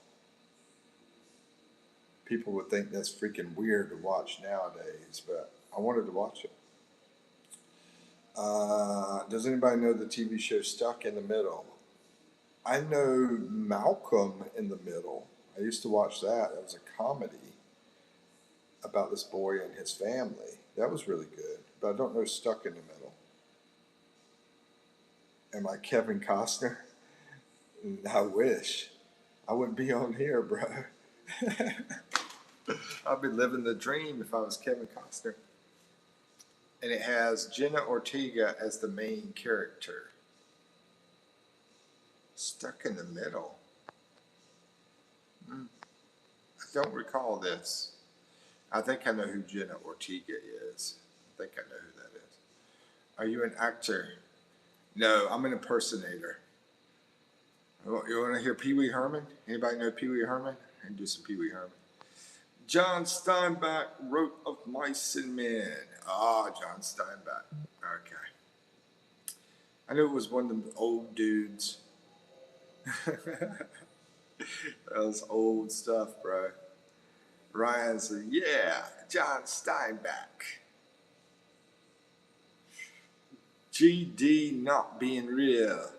People would think that's freaking weird to watch nowadays, but I wanted to watch it. Does anybody know the TV show Stuck in the Middle? I know Malcolm in the Middle. I used to watch that. That was a comedy about this boy and his family. That was really good, but I don't know Stuck in the Middle. Am I Kevin Costner? I wish. I wouldn't be on here, bro. I'd be living the dream if I was Kevin Costner. And it has Jenna Ortega as the main character. Stuck in the Middle. I don't recall this. I think I know who Jenna Ortega is. I think I know who that is. Are you an actor? No, I'm an impersonator. You want to hear Pee Wee Herman? Anybody know Pee Wee Herman? I can do some Pee Wee Herman. John Steinbeck wrote of Mice and Men. John Steinbeck. Okay. I knew it was one of them old dudes. That was old stuff, bro. Ryan said, yeah, John Steinbeck. GD not being real.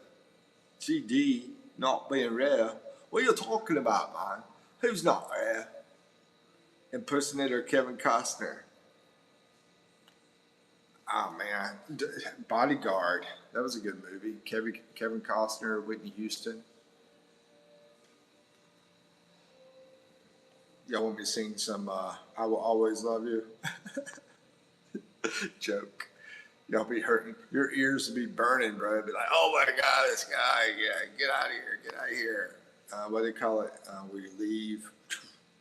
GD not being real. What are you talking about, man? Who's not real? Impersonator Kevin Costner. Oh man, Bodyguard. That was a good movie. Kevin Costner, Whitney Houston. Y'all want me to sing some "I Will Always Love You"? Joke. Y'all be hurting. Your ears will be burning, bro. Be like, oh my God, this guy. Yeah, get out of here. Get out of here. What do they call it? Where you leave,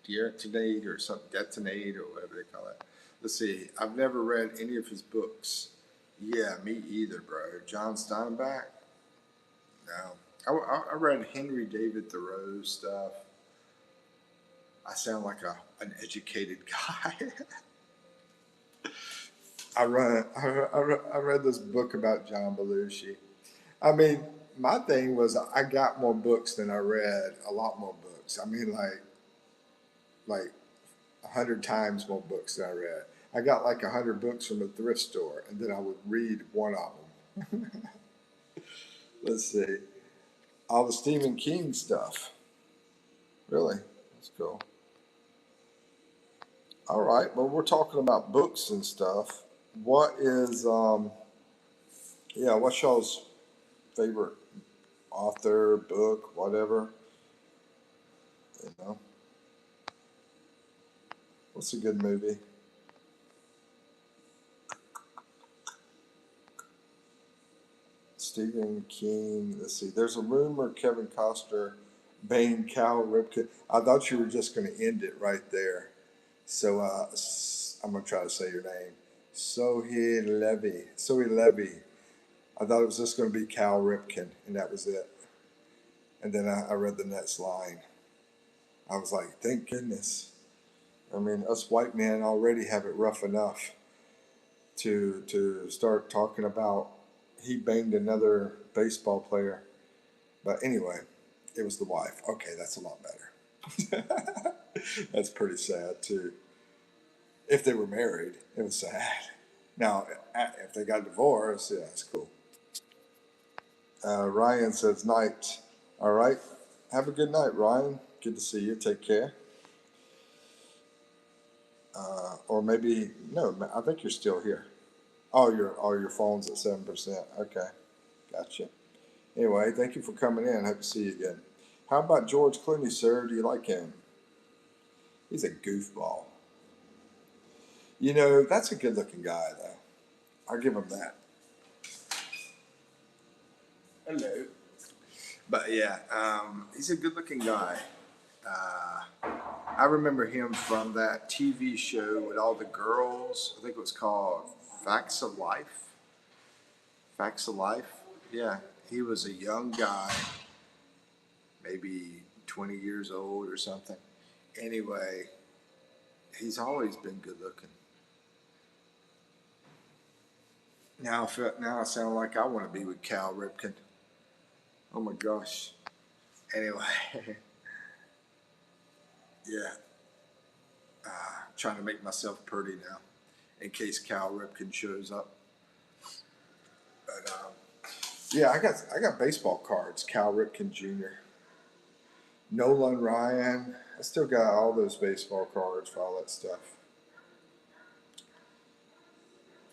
detonate or something, detonate or whatever they call it. Let's see. I've never read any of his books. Yeah, me either, bro. John Steinbeck? No. I read Henry David Thoreau stuff. I sound like an educated guy. I read this book about John Belushi. I mean, my thing was I got more books than I read. A lot more books. I mean, like 100 times more books than I read. I got like 100 books from a thrift store, and then I would read one of them. Let's see, all the Stephen King stuff. Really, that's cool. All right, well, we're talking about books and stuff. What is yeah? What's y'all's favorite author, book, whatever? You know, what's a good movie? Stephen King. Let's see. There's a rumor Kevin Costner banged Cal Ripken. I thought you were just going to end it right there. So I'm going to try to say your name. Sohi Levy. Sohi Levy. I thought it was just going to be Cal Ripken, and that was it. And then I read the next line. I was like, thank goodness. I mean, us white men already have it rough enough to start talking about he banged another baseball player. But anyway, it was the wife. Okay, that's a lot better. That's pretty sad too. If they were married, it was sad. Now, if they got divorced, yeah, it's cool. Ryan says night. All right. Have a good night, Ryan. Good to see you. Take care. Or maybe no. I think you're still here. Your phone's at 7%. Okay, gotcha. Anyway, thank you for coming in. Hope to see you again. How about George Clooney, sir? Do you like him? He's a goofball. You know, that's a good-looking guy, though. I'll give him that. Hello. But yeah, he's a good-looking guy. I remember him from that TV show with all the girls. I think it was called Facts of Life. Facts of Life. Yeah, he was a young guy, maybe 20 years old or something. Anyway, he's always been good looking. Now I sound like I want to be with Cal Ripken. Oh my gosh. Anyway, yeah. Trying to make myself pretty now, in case Cal Ripken shows up. But yeah, I got baseball cards. Cal Ripken Jr., Nolan Ryan. I still got all those baseball cards for all that stuff.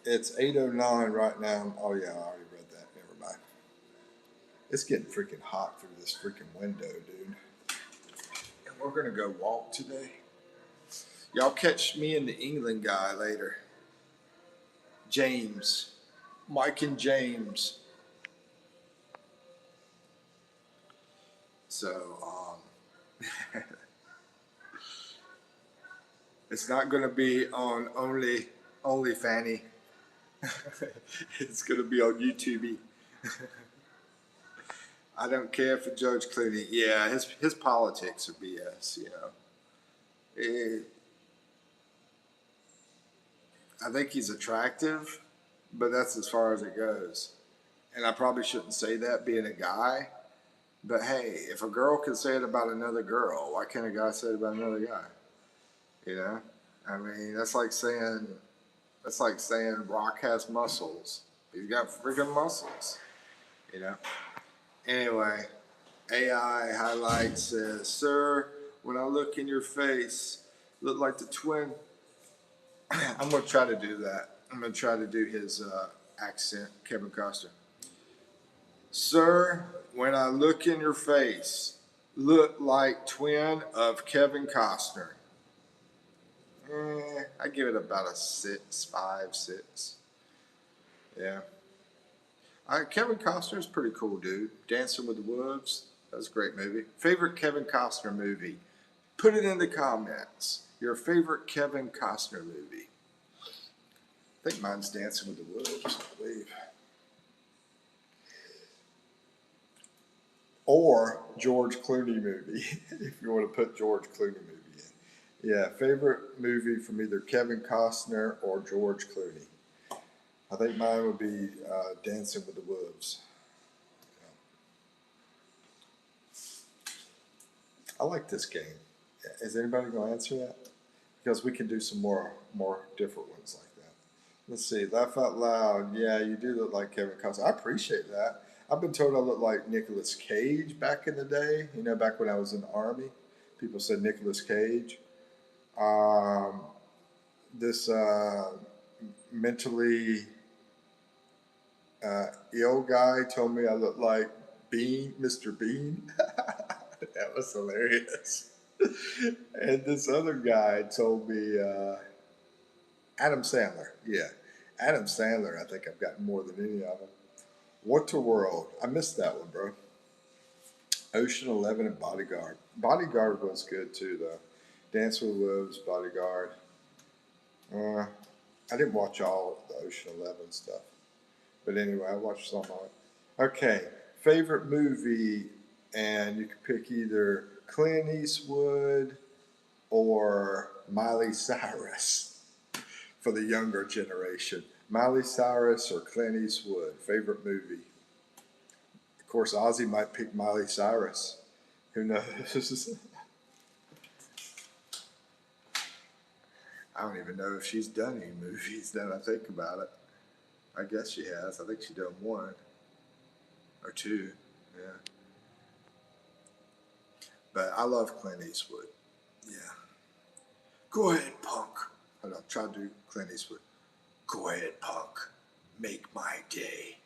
It's 8:09 right now. Oh yeah, I already read that. Never mind. It's getting freaking hot through this freaking window, dude. And we're gonna go walk today. Y'all catch me and the England guy later. James. Mike and James. So, it's not going to be on only Fanny. It's going to be on YouTube. I don't care for George Clooney. Yeah, his politics are BS. You know, I think he's attractive, but that's as far as it goes. And I probably shouldn't say that being a guy. But hey, if a girl can say it about another girl, why can't a guy say it about another guy? You know, I mean, that's like saying Rock has muscles. He's got freaking muscles. You know. Anyway, AI highlight says, "Sir, when I look in your face, look like the twin." I'm gonna try to do that. I'm gonna try to do his accent, Kevin Costner. Sir, when I look in your face, look like twin of Kevin Costner. I give it about a 6, 5, 6. Yeah. Kevin Costner's pretty cool, dude. Dancing with the Wolves. That was a great movie. Favorite Kevin Costner movie? Put it in the comments. Your favorite Kevin Costner movie. I think mine's Dancing with the Wolves, I believe. Or George Clooney movie, if you want to put George Clooney movie in. Yeah, favorite movie from either Kevin Costner or George Clooney. I think mine would be Dancing with the Wolves. I like this game. Is anybody going to answer that? Because we can do some more different ones like that. Let's see. Laugh out loud. Yeah, you do look like Kevin Costner. I appreciate that. I've been told I look like Nicolas Cage back in the day. You know, back when I was in the army, people said Nicolas Cage. Um, this mentally ill guy told me I look like Bean, Mr. Bean. That was hilarious. And this other guy told me Adam Sandler. Yeah, Adam Sandler. I think I've gotten more than any of them. What a World. I missed that one, bro. Ocean 11 and Bodyguard. Bodyguard was good too, though. Dance with Wolves, Bodyguard. Uh, I didn't watch all the Ocean 11 stuff. But anyway, I watched some of it. Okay, favorite movie, and you can pick either Clint Eastwood or Miley Cyrus for the younger generation. Miley Cyrus or Clint Eastwood, favorite movie. Of course, Ozzy might pick Miley Cyrus. Who knows? I don't even know if she's done any movies now that I think about it. I guess she has. I think she's done one or two. Yeah. But I love Clint Eastwood. Yeah. Go ahead, punk. Hold on, try to do Clint Eastwood. Go ahead, punk. Make my day.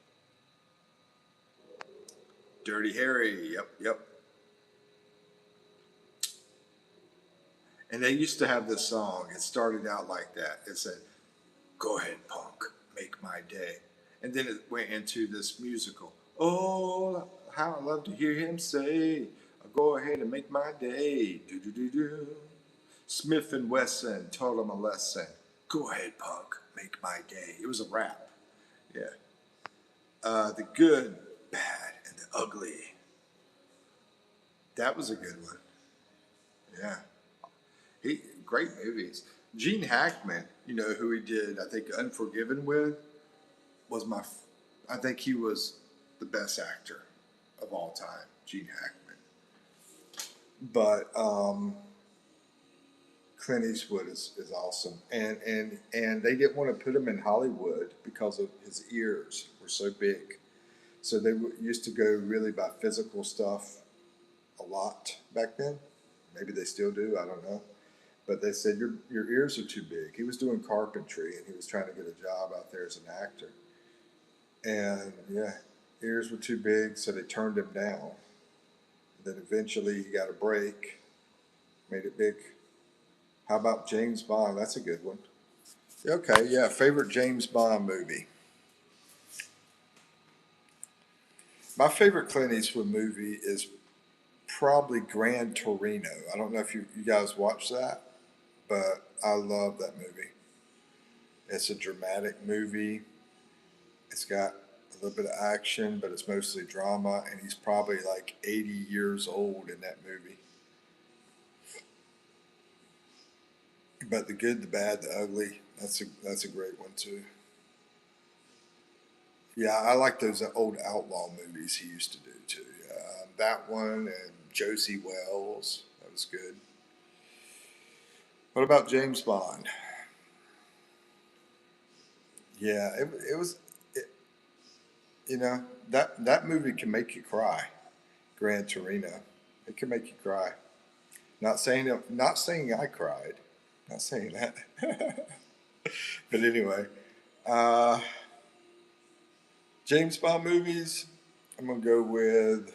Dirty Harry. Yep. And they used to have this song. It started out like that. It said, "Go ahead, punk. Make my day." And then it went into this musical. Oh, how I love to hear him say, "Go ahead and make my day." Do do do do. Smith and Wesson taught him a lesson. Go ahead, punk. Make my day. It was a rap. Yeah. The Good, Bad, and the Ugly. That was a good one. Yeah. Great movies. Gene Hackman, you know who he did, I think, Unforgiven with, was I think he was the best actor of all time, Gene Hackman. But Clint Eastwood is awesome, and they didn't want to put him in Hollywood because of his ears were so big. So they used to go really by physical stuff a lot back then. Maybe they still do. I don't know. But they said your ears are too big. He was doing carpentry and he was trying to get a job out there as an actor. And yeah, ears were too big, so they turned him down. Then eventually he got a break, made it big. How about James Bond? That's a good one. Okay, yeah, favorite James Bond movie. My favorite Clint Eastwood movie is probably Gran Torino. I don't know if you guys watched that, but I love that movie. It's a dramatic movie. It's got a little bit of action, but it's mostly drama, and he's probably like 80 years old in that movie. But The Good, the Bad, the Ugly, that's a great one too. Yeah, I like those old outlaw movies he used to do too. That one and Josie Wells, that was good. What about James Bond? Yeah, it was. It, you know that movie can make you cry. Gran Torino, it can make you cry. Not saying I cried. Not saying that. But anyway, uh, James Bond movies. I'm gonna go with.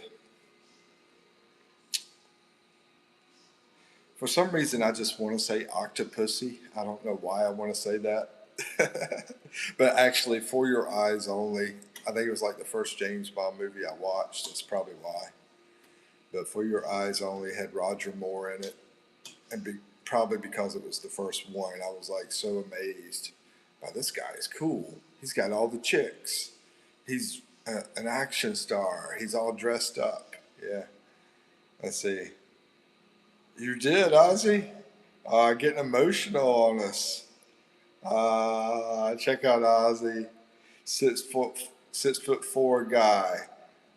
For some reason, I just want to say Octopussy. I don't know why I want to say that, but actually, For Your Eyes Only. I think it was like the first James Bond movie I watched. That's probably why. But For Your Eyes Only had Roger Moore in it, and probably because it was the first one, I was like so amazed. Wow, this guy is cool. He's got all the chicks. He's an action star. He's all dressed up. Yeah. Let's see. You did, Ozzy? Getting emotional on us. Check out Ozzy. 6'4" guy,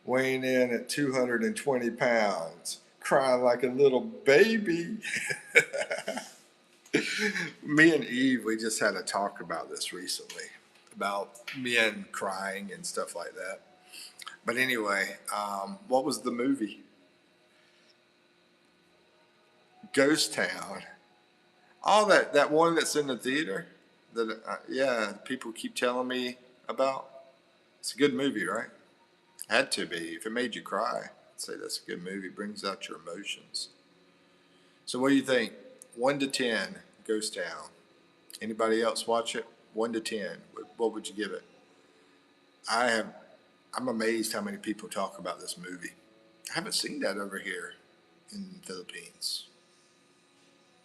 weighing in at 220 pounds, crying like a little baby. Me and Eve, we just had a talk about this recently, about men crying and stuff like that. But anyway, what was the movie? Ghost Town. Oh, that one that's in the theater. That yeah, people keep telling me about. It's a good movie, right? Had to be. If it made you cry, I'd say that's a good movie. Brings out your emotions. So what do you think? 1 to 10, Ghost Town. Anybody else watch it? 1 to 10. What would you give it? I have. I'm amazed how many people talk about this movie. I haven't seen that over here in the Philippines.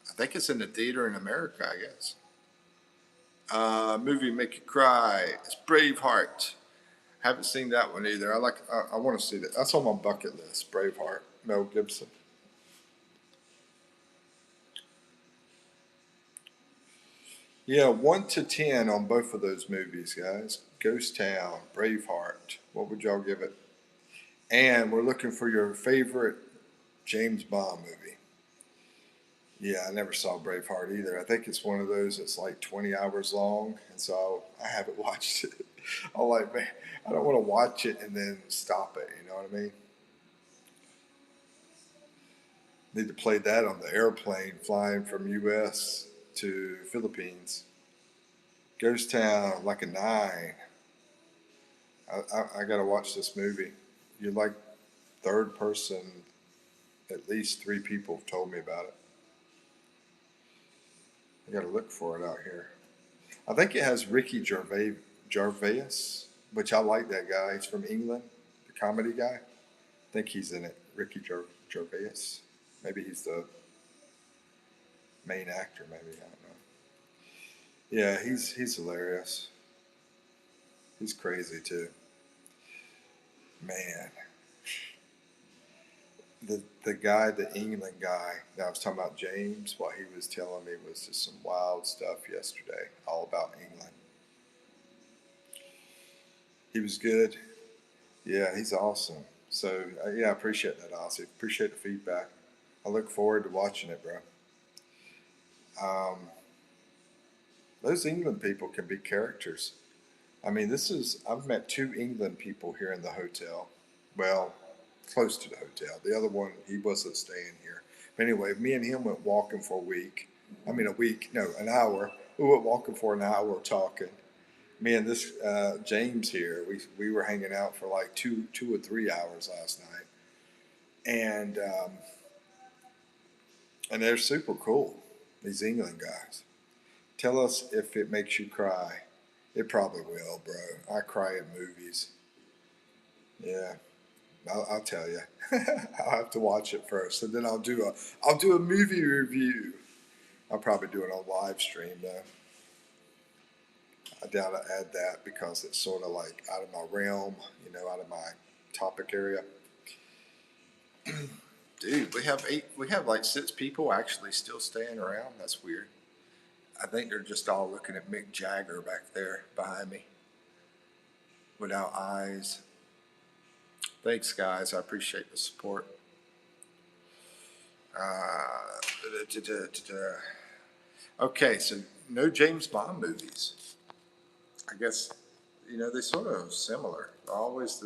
I think it's in the theater in America, I guess. Movie make you cry. It's Braveheart. Haven't seen that one either. I want to see that. That's on my bucket list. Braveheart. Mel Gibson. Yeah, 1 to 10 on both of those movies, guys. Ghost Town, Braveheart. What would y'all give it? And we're looking for your favorite James Bond movie. Yeah, I never saw Braveheart either. I think it's one of those that's like 20 hours long, and so I haven't watched it. I'm like, man, I don't want to watch it and then stop it. You know what I mean? Need to play that on the airplane flying from U.S. to Philippines. Ghost Town, like a 9. I got to watch this movie. You're like third person. At least 3 people have told me about it. I got to look for it out here. I think it has Ricky Gervais, which I like that guy. He's from England, the comedy guy. I think he's in it. Ricky Gervais. Maybe he's the main actor. Maybe I don't know. Yeah, he's hilarious. He's crazy too. Man, the guy, the England guy that I was talking about, James, what he was telling me was just some wild stuff yesterday, all about England. He was good. Yeah, he's awesome. So yeah, I appreciate that, Ozzy. Appreciate the feedback. I look forward to watching it, bro. Um, those England people can be characters. I mean, I've met 2 England people here in the hotel. Well, close to the hotel. The other one, he wasn't staying here. But anyway, me and him went walking for a week. I mean, a week, no, an hour. We went walking for an hour talking. Me and this James here, we were hanging out for like 2 or 3 hours last night. And they're super cool, these England guys. Tell us if it makes you cry. It probably will, bro. I cry at movies. Yeah, I'll tell you. I'll have to watch it first, and then I'll do a movie review. I'll probably do it on live stream though. I doubt I add that because it's sort of like out of my realm, out of my topic area. Dude, we have like 6 people actually still staying around. That's weird. I think they're just all looking at Mick Jagger back there behind me without eyes. Thanks, guys. I appreciate the support. Uh, okay, so no James Bond movies. I guess, they sort of similar. Always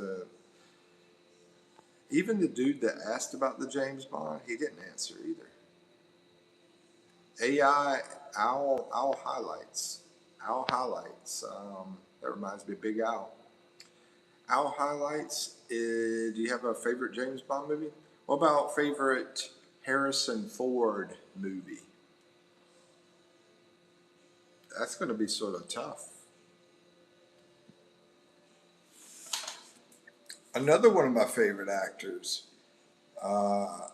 even the dude that asked about the James Bond, he didn't answer either. AI Owl highlights. Owl highlights. That reminds me of Big Owl. Owl highlights. Do you have a favorite James Bond movie? What about favorite Harrison Ford movie? That's going to be sort of tough. Another one of my favorite actors, uh,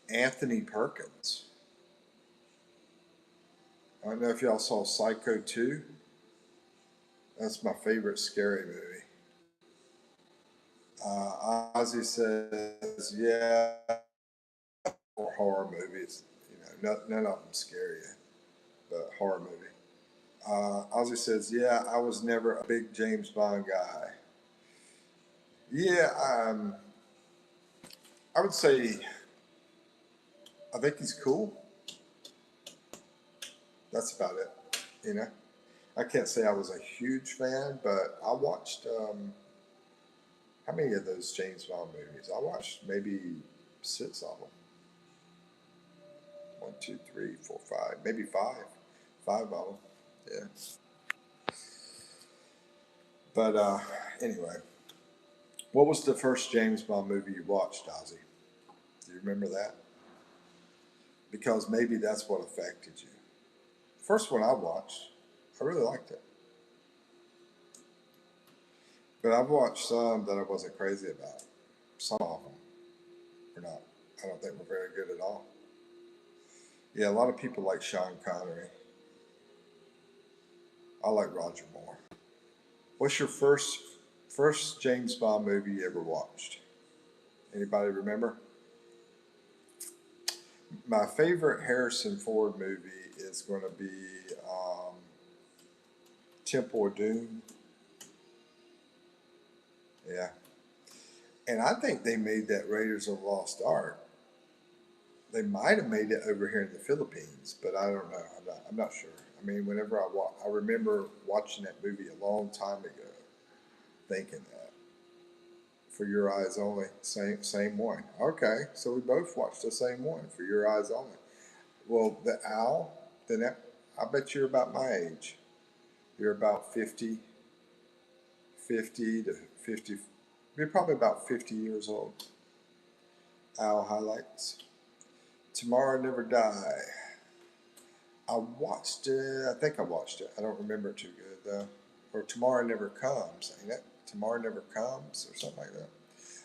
Anthony Perkins. I don't know if y'all saw Psycho 2. That's my favorite scary movie. Ozzy says, yeah, or horror movies. None of them scare you, but horror movie. Ozzy says, yeah, I was never a big James Bond guy. Yeah, I would say I think he's cool. That's about it. You know, I can't say I was a huge fan, but I watched how many of those James Bond movies? I watched maybe 6 of them. One, two, three, four, five, maybe five. 5 of them. Yeah. But anyway, what was the first James Bond movie you watched, Ozzy? Do you remember that? Because maybe that's what affected you. First one I watched, I really liked it. But I've watched some that I wasn't crazy about. Some of them were not. I don't think were very good at all. Yeah, a lot of people like Sean Connery. I like Roger Moore. What's your first James Bond movie you ever watched? Anybody remember? My favorite Harrison Ford movie is going to be Temple of Doom. Yeah. And I think they made that Raiders of the Lost Ark. They might have made it over here in the Philippines, but I don't know. I'm not sure. I mean, whenever I remember watching that movie a long time ago, thinking that. For Your Eyes Only, same one. Okay, so we both watched the same one. For Your Eyes Only. Well, the owl. Then I bet you're about my age. You're about 50, 50 to 50. You're probably about 50 years old. Owl highlights. Tomorrow Never Die. I watched it. I think I watched it. I don't remember it too good though. Or Tomorrow Never Comes, ain't it? Tomorrow Never Comes or something like that.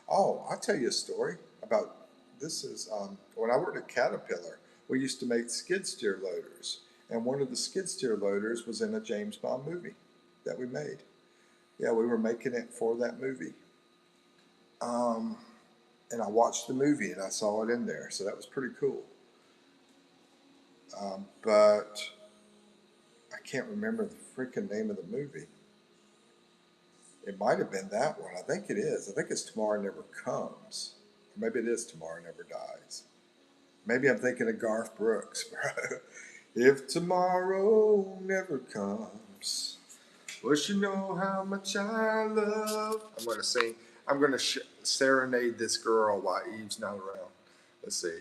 Oh, I'll tell you a story about this. Is when I worked at Caterpillar, we used to make skid steer loaders, and one of the skid steer loaders was in a James Bond movie that we made. Yeah, we were making it for that movie. And I watched the movie and I saw it in there, so that was pretty cool. But I can't remember the freaking name of the movie. It might have been that one. I think it is. I think it's Tomorrow Never Comes. Or maybe it is Tomorrow Never Dies. Maybe I'm thinking of Garth Brooks, bro. If tomorrow never comes, well, you know how much I love. I'm going to sing. I'm going to serenade this girl while Eve's not around. Let's see.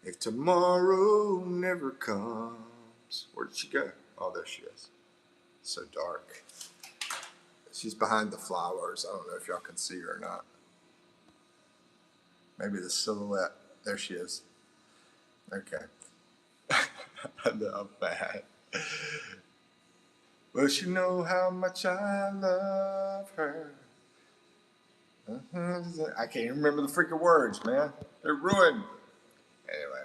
If tomorrow never comes. Where did she go? Oh, there she is. So dark. She's behind the flowers. I don't know if y'all can see her or not. Maybe the silhouette. There she is. Okay. No, I'm bad. Well, she know how much I love her. I can't even remember the freaking words, man. They're ruined. Anyway,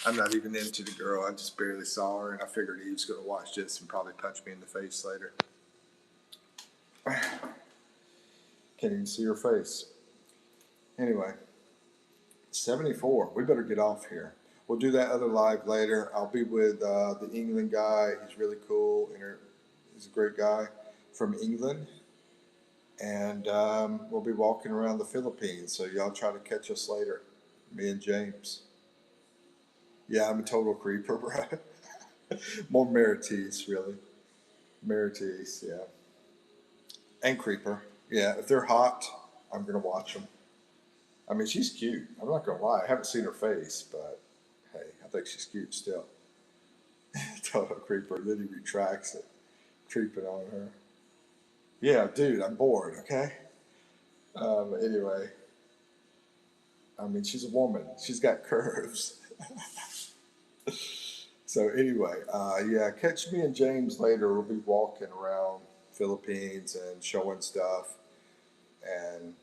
I'm not even into the girl. I just barely saw her, and I figured Eve's going to watch this and probably punch me in the face later. Can't even see her face. Anyway, 74. We better get off here. We'll do that other live later. I'll be with the England guy. He's really cool. He's a great guy from England. And we'll be walking around the Philippines. So y'all try to catch us later. Me and James. Yeah, I'm a total creeper, bro. More Marites, really. Marites, yeah. And creeper. Yeah, if they're hot, I'm going to watch them. I mean, she's cute. I'm not going to lie. I haven't seen her face, but hey, I think she's cute still. Total creeper. Then he retracts it, creeping on her. Yeah, dude, I'm bored, okay? Anyway, I mean, she's a woman. She's got curves. So anyway, yeah, catch me and James later. We'll be walking around Philippines and showing stuff, and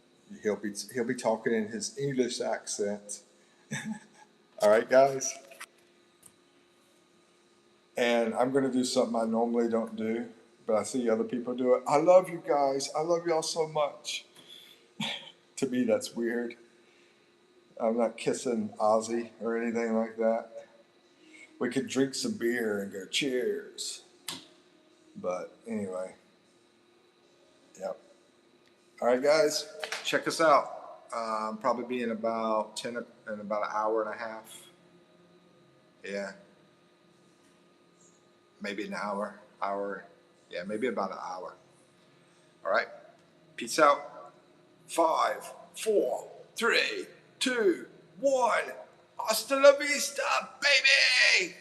he'll be talking in his English accent. All right, guys. And I'm going to do something I normally don't do, but I see other people do it. I love you guys. I love y'all so much. To me, that's weird. I'm not kissing Ozzy or anything like that. we could drink some beer and go cheers. But anyway, yep. All right, guys, check us out. Probably be in about in about an hour and a half. Yeah, maybe an hour. Yeah, maybe about an hour. All right. Peace out. 5, 4, 3, 2, 1. Hasta la vista, baby.